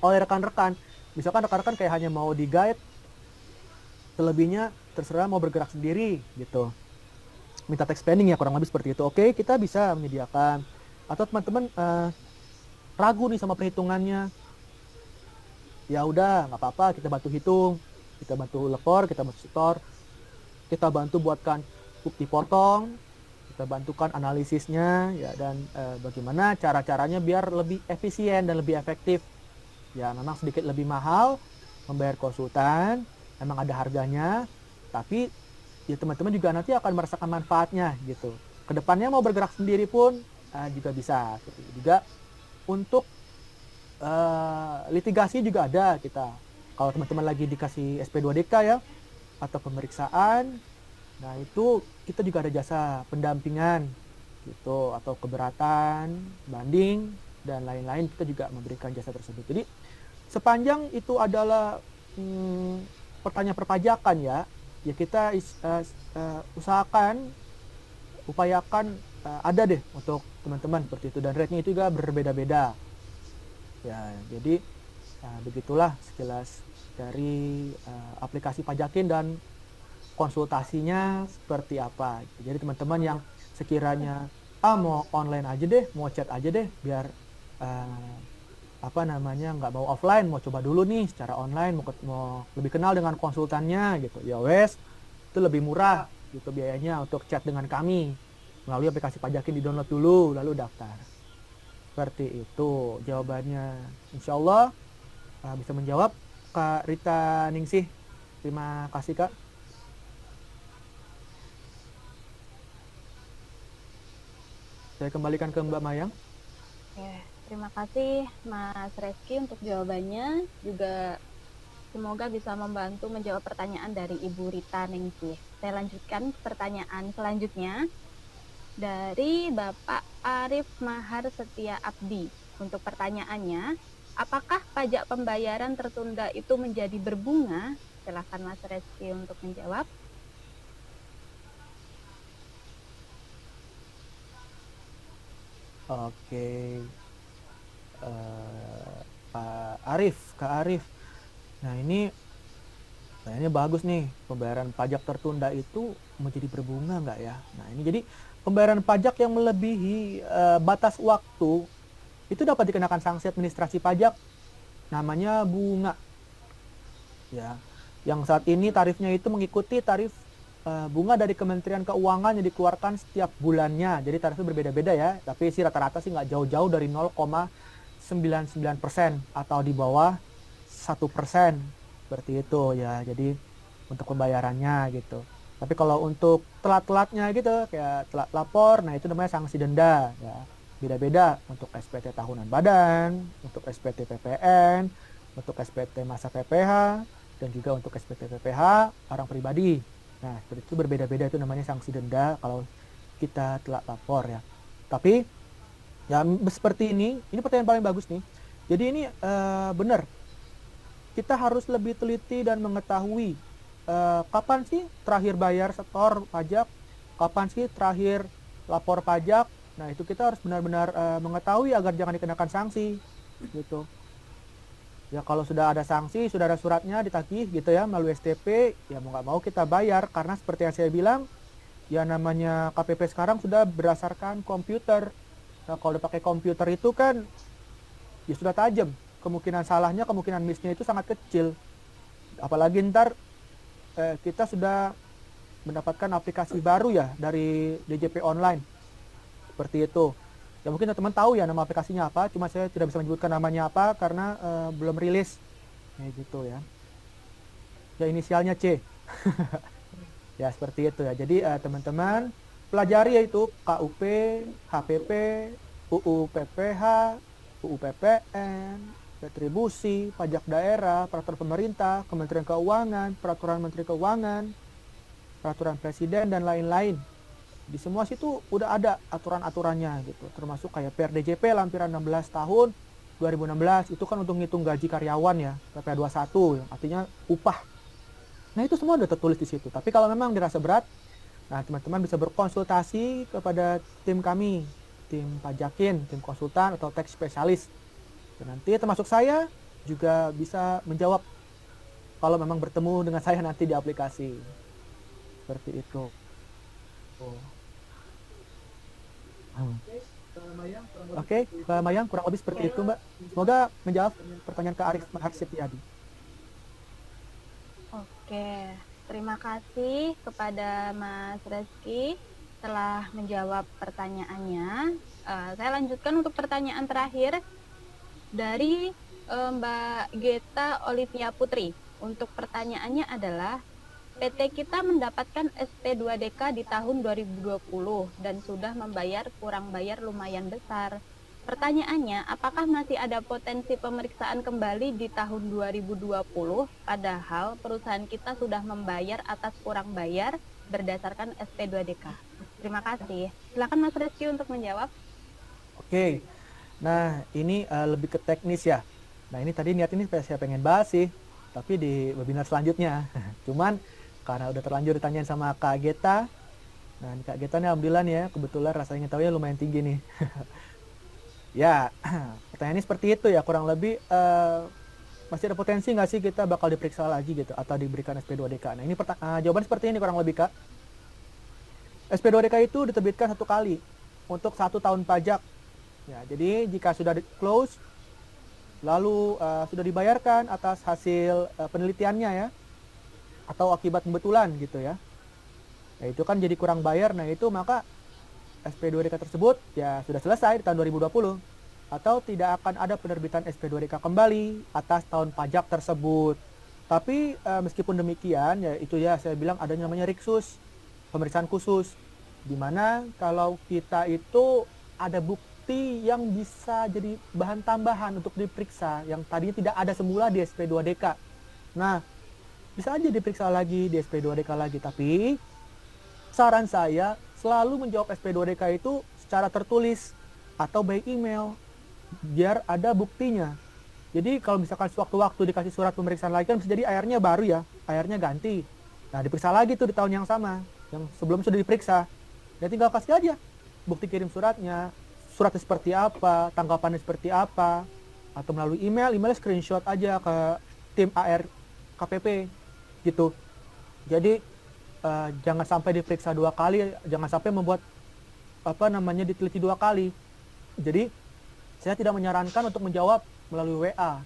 oleh rekan-rekan. Misalkan rekan-rekan kayak hanya mau di guide, selebihnya terserah mau bergerak sendiri gitu. Minta text planning ya, kurang lebih seperti itu. Oke, kita bisa menyediakan. Atau teman-teman ragu nih sama perhitungannya, ya udah nggak apa-apa, kita bantu hitung, kita bantu lapor, kita bantu setor, kita bantu buatkan bukti potong, kita bantukan analisisnya ya, dan bagaimana cara-caranya biar lebih efisien dan lebih efektif. Ya memang sedikit lebih mahal membayar konsultan, memang ada harganya, tapi ya teman-teman juga nanti akan merasakan manfaatnya gitu. Kedepannya mau bergerak sendiri pun juga bisa. Juga untuk litigasi juga ada kita. Kalau teman-teman lagi dikasih SP2DK ya, atau pemeriksaan, nah itu kita juga ada jasa pendampingan gitu, atau keberatan, banding, dan lain-lain, kita juga memberikan jasa tersebut. Jadi sepanjang itu adalah pertanyaan perpajakan ya kita usahakan, upayakan ada deh untuk teman-teman seperti itu, dan rate-nya itu juga berbeda-beda. Ya, jadi begitulah sekilas dari aplikasi Pajakin dan konsultasinya seperti apa. Jadi teman-teman yang sekiranya mau online aja deh, mau chat aja deh, biar nggak mau offline, mau coba dulu nih secara online, mau lebih kenal dengan konsultannya gitu. Ya wes, itu lebih murah gitu biayanya untuk chat dengan kami melalui aplikasi Pajakin, di-download dulu lalu daftar. Seperti itu jawabannya. Insya Allah bisa menjawab Kak Rita Ningsih. Terima kasih Kak. Saya kembalikan ke Mbak Mayang. Oke, terima kasih Mas Reski untuk jawabannya. Juga semoga bisa membantu menjawab pertanyaan dari Ibu Rita Ningsih. Saya lanjutkan pertanyaan selanjutnya dari Bapak Arif Mahar Setia Abdi. Untuk pertanyaannya, apakah pajak pembayaran tertunda itu menjadi berbunga? Silakan Mas Reski untuk menjawab. Oke, Kak Arif. Nah ini bagus nih, pembayaran pajak tertunda itu menjadi berbunga nggak ya? Nah ini jadi pembayaran pajak yang melebihi batas waktu itu dapat dikenakan sanksi administrasi pajak, namanya bunga. Ya, yang saat ini tarifnya itu mengikuti tarif bunga dari Kementerian Keuangan yang dikeluarkan setiap bulannya. Jadi tarifnya berbeda-beda ya, tapi sih rata-rata sih nggak jauh-jauh dari 0,99% atau di bawah 1%, seperti itu ya. Jadi untuk pembayarannya gitu. Tapi kalau untuk telat-telatnya gitu, kayak telat lapor, nah itu namanya sanksi denda ya. Beda-beda untuk SPT tahunan badan, untuk SPT PPN, untuk SPT masa PPH, dan juga untuk SPT PPH orang pribadi. Nah, seperti itu berbeda-beda, itu namanya sanksi denda kalau kita telat lapor ya. Tapi ya seperti ini pertanyaan paling bagus nih. Jadi ini benar, kita harus lebih teliti dan mengetahui kapan sih terakhir bayar setor pajak, kapan sih terakhir lapor pajak. Nah itu kita harus benar-benar mengetahui agar jangan dikenakan sanksi gitu. Ya kalau sudah ada sanksi, sudah ada suratnya ditagih gitu ya melalui STP, ya mau nggak mau kita bayar, karena seperti yang saya bilang, ya namanya KPP sekarang sudah berdasarkan komputer. Nah kalau udah pakai komputer itu kan ya sudah tajam, kemungkinan salahnya, kemungkinan missnya itu sangat kecil. Apalagi ntar kita sudah mendapatkan aplikasi baru ya dari DJP online, seperti itu. Ya mungkin teman-teman tahu ya nama aplikasinya apa, cuma saya tidak bisa menyebutkan namanya apa karena belum rilis, kayak gitu ya. Ya inisialnya C. Ya seperti itu ya. Jadi teman-teman pelajari yaitu KUP, HPP, UU PPH, UU PPN, retribusi, pajak daerah, peraturan pemerintah, Kementerian Keuangan, peraturan Menteri Keuangan, peraturan Presiden, dan lain-lain. Di semua situ udah ada aturan-aturannya gitu, termasuk kayak PRDJP lampiran 16 tahun 2016 itu kan untuk ngitung gaji karyawan ya, PP 21 yang artinya upah. Nah itu semua udah tertulis di situ. Tapi kalau memang dirasa berat, nah teman-teman bisa berkonsultasi kepada tim kami, tim Pajakin, tim konsultan atau tax spesialis. Dan nanti termasuk saya juga bisa menjawab kalau memang bertemu dengan saya nanti di aplikasi. Seperti itu. Oh. Oke, Mbak Mayang kurang lebih seperti itu, Mbak. Semoga menjawab pertanyaan Kak Arif Harsiptiadi. Oke, terima kasih kepada Mas Reski telah menjawab pertanyaannya. Saya lanjutkan untuk pertanyaan terakhir dari Mbak Geta Olivia Putri. Untuk pertanyaannya adalah, PT kita mendapatkan SP2DK di tahun 2020 dan sudah membayar kurang bayar lumayan besar. Pertanyaannya, apakah masih ada potensi pemeriksaan kembali di tahun 2020, padahal perusahaan kita sudah membayar atas kurang bayar berdasarkan SP2DK? Terima kasih. Silakan Mas Reski untuk menjawab. Oke, nah ini lebih ke teknis ya. Nah ini tadi niat ini saya pengen bahas sih, tapi di webinar selanjutnya. Cuman karena udah terlanjur ditanyain sama Kak Geta, nah ini Kak Geta nih alhamdulillah nih ya, kebetulan rasa ingin tahunya lumayan tinggi nih. Ya, pertanyaannya seperti itu ya, kurang lebih masih ada potensi nggak sih kita bakal diperiksa lagi gitu, atau diberikan SP2DK? Nah ini jawaban seperti ini kurang lebih Kak. SP2DK itu diterbitkan 1 kali untuk 1 tahun pajak. Ya, jadi jika sudah close, lalu sudah dibayarkan atas hasil penelitiannya ya, atau akibat kebetulan gitu ya. Nah itu kan jadi kurang bayar, nah itu maka SP2DK tersebut ya sudah selesai di tahun 2020. Atau tidak akan ada penerbitan SP2DK kembali atas tahun pajak tersebut. Tapi meskipun demikian ya itu ya saya bilang adanya namanya Riksus, pemeriksaan khusus. Dimana kalau kita itu ada bukti yang bisa jadi bahan tambahan untuk diperiksa yang tadinya tidak ada semula di SP2DK. Nah, bisa aja diperiksa lagi di SP2DK lagi, tapi saran saya selalu menjawab SP2DK itu secara tertulis atau by email biar ada buktinya. Jadi kalau misalkan sewaktu-waktu dikasih surat pemeriksaan lagi kan bisa jadi airnya baru ya, airnya ganti. Nah diperiksa lagi tuh di tahun yang sama, yang sebelum sudah diperiksa. Ya tinggal kasih aja bukti kirim suratnya seperti apa, tanggapannya seperti apa, atau melalui email screenshot aja ke tim AR KPP gitu. Jadi jangan sampai diperiksa 2 kali, jangan sampai membuat diteliti 2 kali. Jadi saya tidak menyarankan untuk menjawab melalui WA.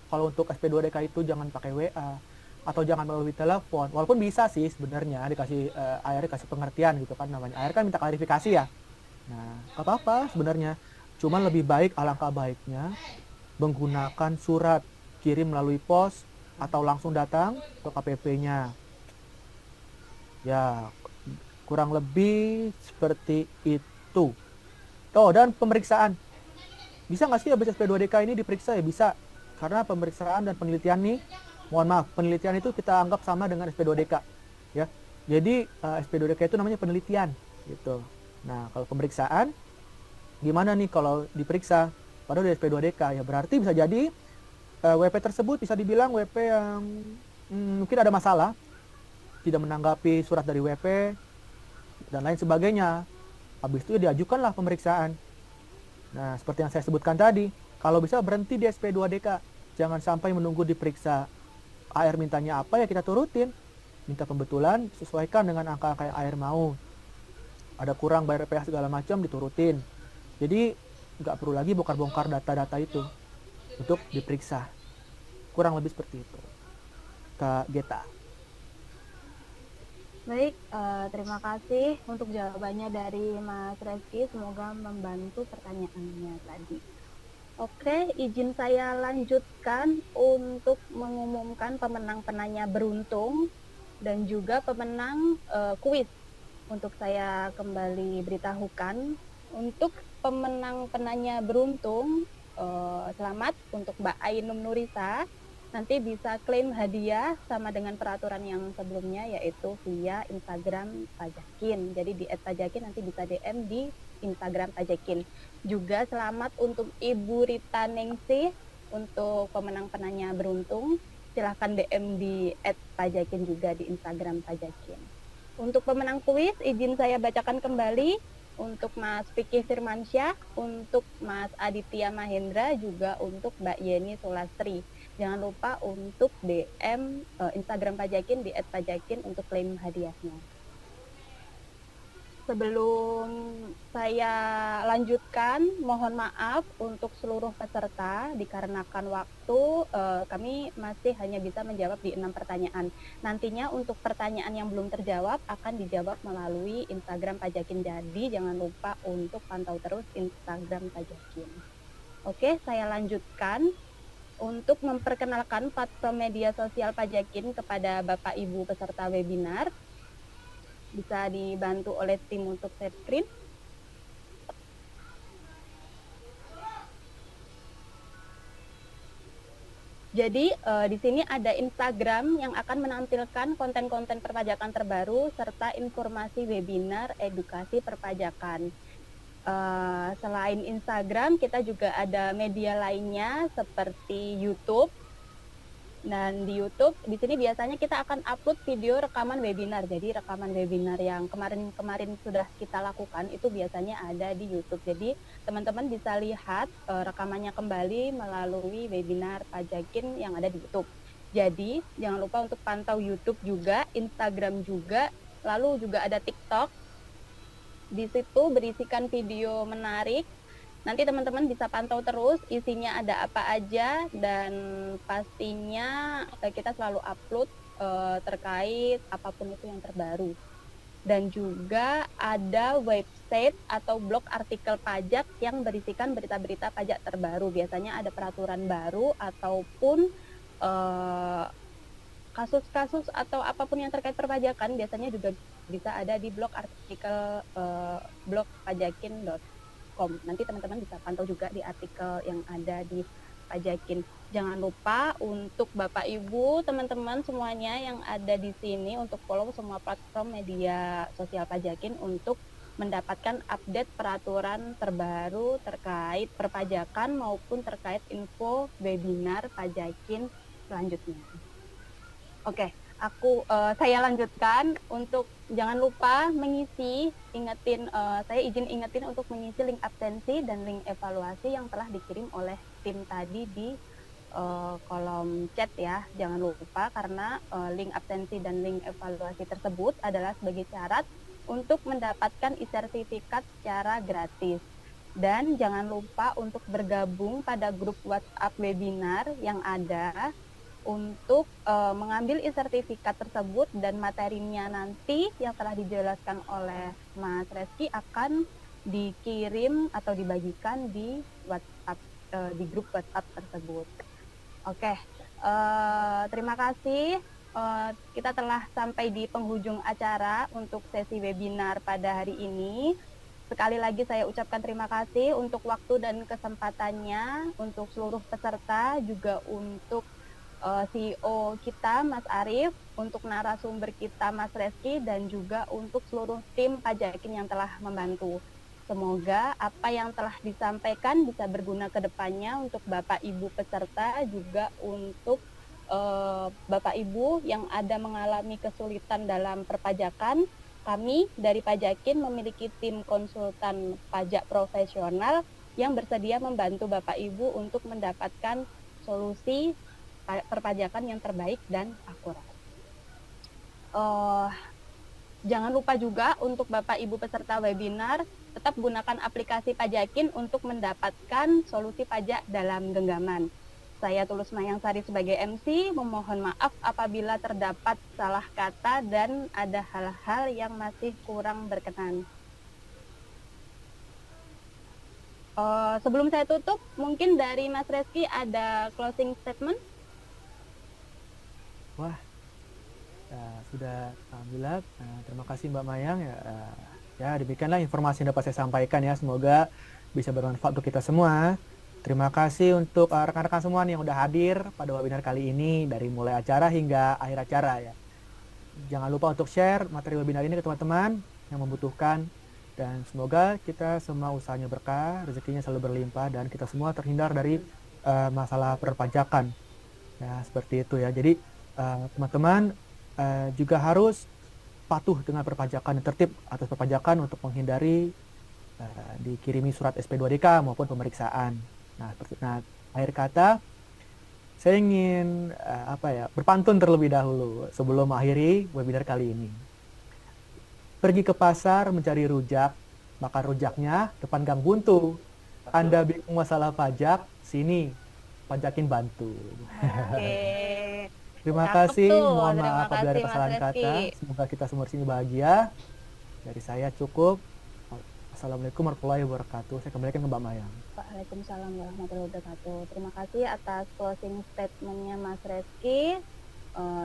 Kalau untuk SP2DK itu jangan pakai WA atau jangan melalui telepon. Walaupun bisa sih sebenarnya dikasih AR kasih pengertian gitu kan, namanya AR kan minta klarifikasi ya. Nah, nggak apa-apa sebenarnya. Cuman lebih baik, alangkah baiknya menggunakan surat kirim melalui pos atau langsung datang ke KPP-nya. Ya, kurang lebih seperti itu. Oh, dan pemeriksaan. Bisa nggak sih habis SP2DK ini diperiksa? Ya bisa. Karena pemeriksaan dan penelitian nih, mohon maaf, penelitian itu kita anggap sama dengan SP2DK. Ya. Jadi SP2DK itu namanya penelitian gitu. Nah, kalau pemeriksaan gimana nih kalau diperiksa padahal di SP2DK? Ya berarti bisa jadi WP tersebut bisa dibilang WP yang mungkin ada masalah, tidak menanggapi surat dari WP dan lain sebagainya. Habis itu diajukanlah pemeriksaan. Nah, seperti yang saya sebutkan tadi, kalau bisa berhenti di SP2DK, jangan sampai menunggu diperiksa. AR mintanya apa ya kita turutin. Minta pembetulan sesuaikan dengan angka-angka yang AR mau. Ada kurang bayar PH segala macam diturutin. Jadi nggak perlu lagi bongkar-bongkar data-data itu untuk diperiksa. Kurang lebih seperti itu. Kak Geta. Baik, terima kasih untuk jawabannya dari Mas Reski. Semoga membantu pertanyaannya tadi. Oke, izin saya lanjutkan untuk mengumumkan pemenang penanya beruntung dan juga pemenang kuis. Untuk saya kembali beritahukan, untuk pemenang penanya beruntung, selamat untuk Mbak Ainum Nurisa. Nanti bisa klaim hadiah sama dengan peraturan yang sebelumnya, yaitu via Instagram Tajakin. Jadi di @tajakin nanti bisa DM di Instagram Tajakin. Juga selamat untuk Ibu Rita Ningsih untuk pemenang penanya beruntung. Silahkan DM di @tajakin juga di Instagram Tajakin. Untuk pemenang kuis, izin saya bacakan kembali. Untuk Mas Vicky Firmansyah, untuk Mas Aditya Mahendra, juga untuk Mbak Yeni Sulastri. jangan lupa untuk DM Instagram Pajakin di @pajakin untuk klaim hadiahnya. Sebelum saya lanjutkan, mohon maaf untuk seluruh peserta dikarenakan waktu kami masih hanya bisa menjawab di 6 pertanyaan. Nantinya untuk pertanyaan yang belum terjawab akan dijawab melalui Instagram Pajakin. Jadi jangan lupa untuk pantau terus Instagram Pajakin. Oke, saya lanjutkan. Untuk memperkenalkan platform media sosial Pajakin kepada Bapak Ibu peserta webinar, bisa dibantu oleh tim untuk share screen. Jadi di sini ada Instagram yang akan menampilkan konten-konten perpajakan terbaru serta informasi webinar edukasi perpajakan. Selain Instagram, kita juga ada media lainnya seperti YouTube. Dan di YouTube, di sini biasanya kita akan upload video rekaman webinar. Jadi rekaman webinar yang kemarin sudah kita lakukan itu biasanya ada di YouTube. Jadi teman-teman bisa lihat rekamannya kembali melalui webinar Pajakin yang ada di YouTube. Jadi jangan lupa untuk pantau YouTube juga, Instagram juga, lalu juga ada TikTok. Di situ berisikan video menarik. Nanti teman-teman bisa pantau terus isinya ada apa aja, dan pastinya kita selalu upload terkait apapun itu yang terbaru. Dan juga ada website atau blog artikel pajak yang berisikan berita-berita pajak terbaru. Biasanya ada peraturan baru ataupun kasus-kasus atau apapun yang terkait perpajakan, biasanya juga bisa ada di blog artikel blog pajakin.com. Nanti teman-teman bisa pantau juga di artikel yang ada di Pajakin. Jangan lupa untuk Bapak Ibu, teman-teman semuanya yang ada di sini untuk follow semua platform media sosial Pajakin untuk mendapatkan update peraturan terbaru terkait perpajakan maupun terkait info webinar Pajakin selanjutnya. Oke. Saya lanjutkan. Untuk jangan lupa mengisi, saya izin ingetin untuk mengisi link absensi dan link evaluasi yang telah dikirim oleh tim tadi di kolom chat ya. Jangan lupa karena link absensi dan link evaluasi tersebut adalah sebagai syarat untuk mendapatkan e-sertifikat secara gratis. Dan jangan lupa untuk bergabung pada grup WhatsApp webinar yang ada untuk mengambil e-sertifikat tersebut, dan materinya nanti yang telah dijelaskan oleh Mas Reski akan dikirim atau dibagikan di WhatsApp, di grup WhatsApp tersebut. Oke, terima kasih. Kita telah sampai di penghujung acara untuk sesi webinar pada hari ini. Sekali lagi saya ucapkan terima kasih untuk waktu dan kesempatannya, untuk seluruh peserta, juga untuk CEO kita Mas Arief, untuk narasumber kita Mas Reski, dan juga untuk seluruh tim Pajakin yang telah membantu. Semoga apa yang telah disampaikan bisa berguna ke depannya untuk Bapak Ibu peserta, juga untuk Bapak Ibu yang ada mengalami kesulitan dalam perpajakan. Kami dari Pajakin memiliki tim konsultan pajak profesional yang bersedia membantu Bapak Ibu untuk mendapatkan solusi perpajakan yang terbaik dan akurat. Jangan lupa juga untuk Bapak Ibu peserta webinar, tetap gunakan aplikasi Pajakin untuk mendapatkan solusi pajak dalam genggaman. Saya Tulus Mayangsari sebagai MC, memohon maaf apabila terdapat salah kata dan ada hal-hal yang masih kurang berkenan. Sebelum saya tutup, mungkin dari Mas Reski ada closing statement? Wah, sudah alhamdulillah. Terima kasih Mbak Mayang ya. Ya demikianlah informasi yang dapat saya sampaikan ya. Semoga bisa bermanfaat untuk kita semua. Terima kasih untuk rekan-rekan semua yang sudah hadir pada webinar kali ini dari mulai acara hingga akhir acara ya. Jangan lupa untuk share materi webinar ini ke teman-teman yang membutuhkan, dan semoga kita semua usahanya berkah, rezekinya selalu berlimpah, dan kita semua terhindar dari masalah perpajakan. Ya seperti itu ya. Jadi teman-teman juga harus patuh dengan perpajakan dan tertib atas perpajakan untuk menghindari dikirimi surat SP2DK maupun pemeriksaan. Nah, akhir kata, saya ingin berpantun terlebih dahulu sebelum mengakhiri webinar kali ini. Pergi ke pasar mencari rujak, makan rujaknya depan Gang Buntu. Anda bingung masalah pajak, sini pajakin bantu. Oke. Terima Cakep kasih, tuh. mohon Terima maaf apabila kasih ada Mas kesalahan Reski. kata. Semoga kita semua di sini bahagia. Dari saya cukup. Assalamualaikum warahmatullahi wabarakatuh. Saya kembalikan ke Mbak Maya. Waalaikumsalam warahmatullahi wabarakatuh. Terima kasih atas closing statement-nya Mas Reski.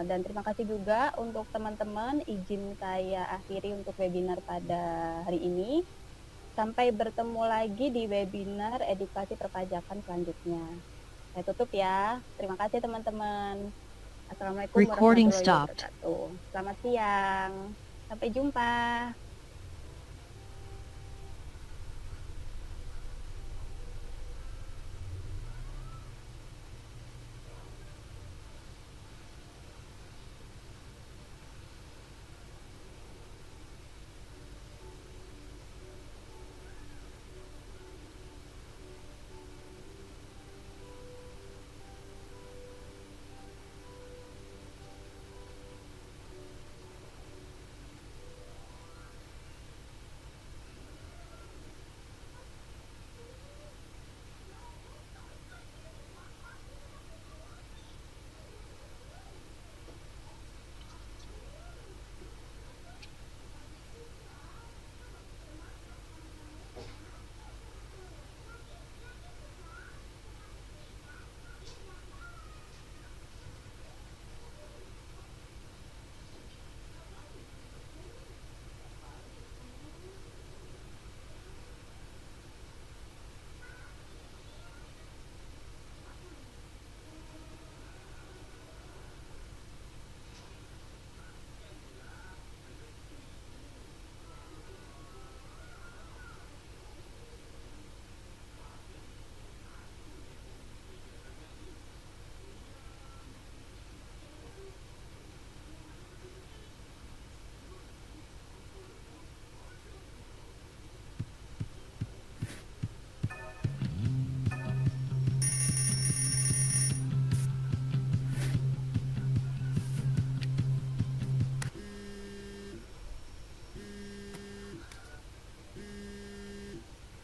Dan terima kasih juga untuk teman-teman, izin saya akhiri untuk webinar pada hari ini. Sampai bertemu lagi di webinar edukasi perpajakan selanjutnya. Saya tutup ya. Terima kasih teman-teman. Assalamualaikum Recording warahmatullahi stopped. wabarakatuh. Selamat siang. Sampai jumpa.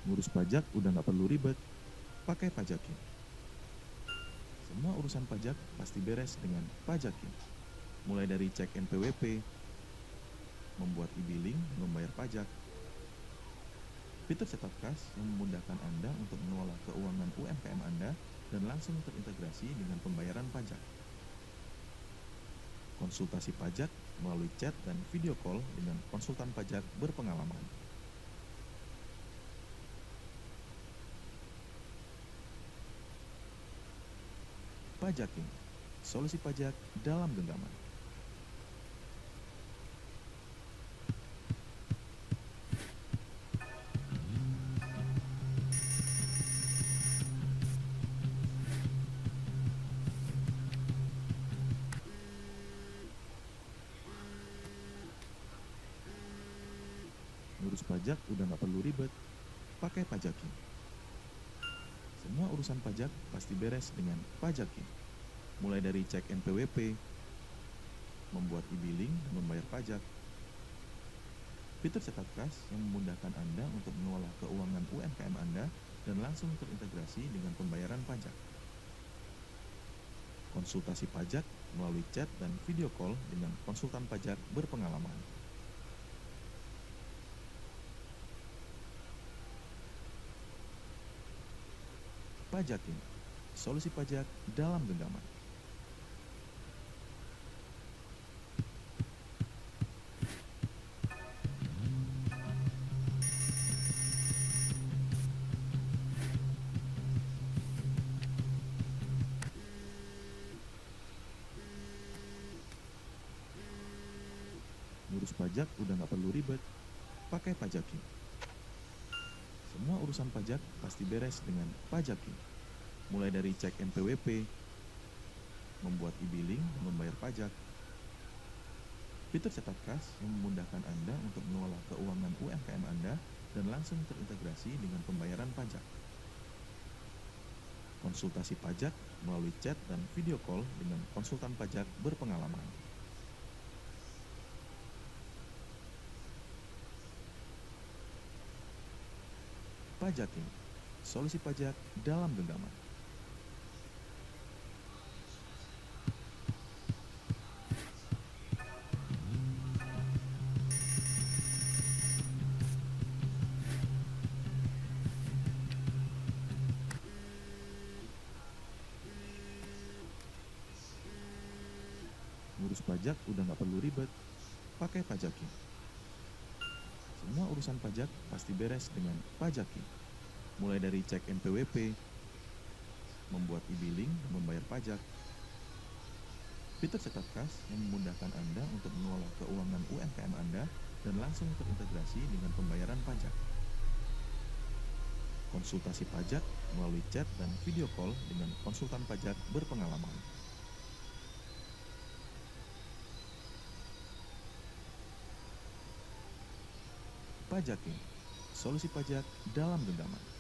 Ngurus pajak udah nggak perlu ribet, pakai Pajakin. Semua urusan pajak pasti beres dengan Pajakin. Mulai dari cek NPWP, membuat e-billing, membayar pajak, fitur cetak kas yang memudahkan Anda untuk mengelola keuangan UMKM Anda dan langsung terintegrasi dengan pembayaran pajak. Konsultasi pajak melalui chat dan video call dengan konsultan pajak berpengalaman. Pajakin, solusi pajak dalam genggaman. Ngurus pajak udah nggak perlu ribet, pakai Pajakin. Semua urusan pajak pasti beres dengan Pajakin. Mulai dari cek NPWP, membuat e-billing, membayar pajak, fitur cetak kas yang memudahkan Anda untuk mengelola keuangan UMKM Anda dan langsung terintegrasi dengan pembayaran pajak. Konsultasi pajak melalui chat dan video call dengan konsultan pajak berpengalaman. Pajakin, solusi pajak dalam genggaman. Ngurus pajak udah nggak perlu ribet, pakai Pajakin. Semua urusan pajak pasti beres dengan Pajakin. Mulai dari cek NPWP, membuat e-billing, membayar pajak, fitur cetak kas yang memudahkan Anda untuk mengelola keuangan UMKM Anda dan langsung terintegrasi dengan pembayaran pajak. Konsultasi pajak melalui chat dan video call dengan konsultan pajak berpengalaman. Pajaking, solusi pajak dalam genggaman. Ngurus pajak udah nggak perlu ribet, pakai Pajaking. Semua urusan pajak pasti beres dengan Pajaking. Mulai dari cek NPWP, membuat e-billing, dan membayar pajak. Fitur cetak kas yang memudahkan Anda untuk mengelola keuangan UMKM Anda dan langsung terintegrasi dengan pembayaran pajak. Konsultasi pajak melalui chat dan video call dengan konsultan pajak berpengalaman. Pajaking, solusi pajak dalam genggaman.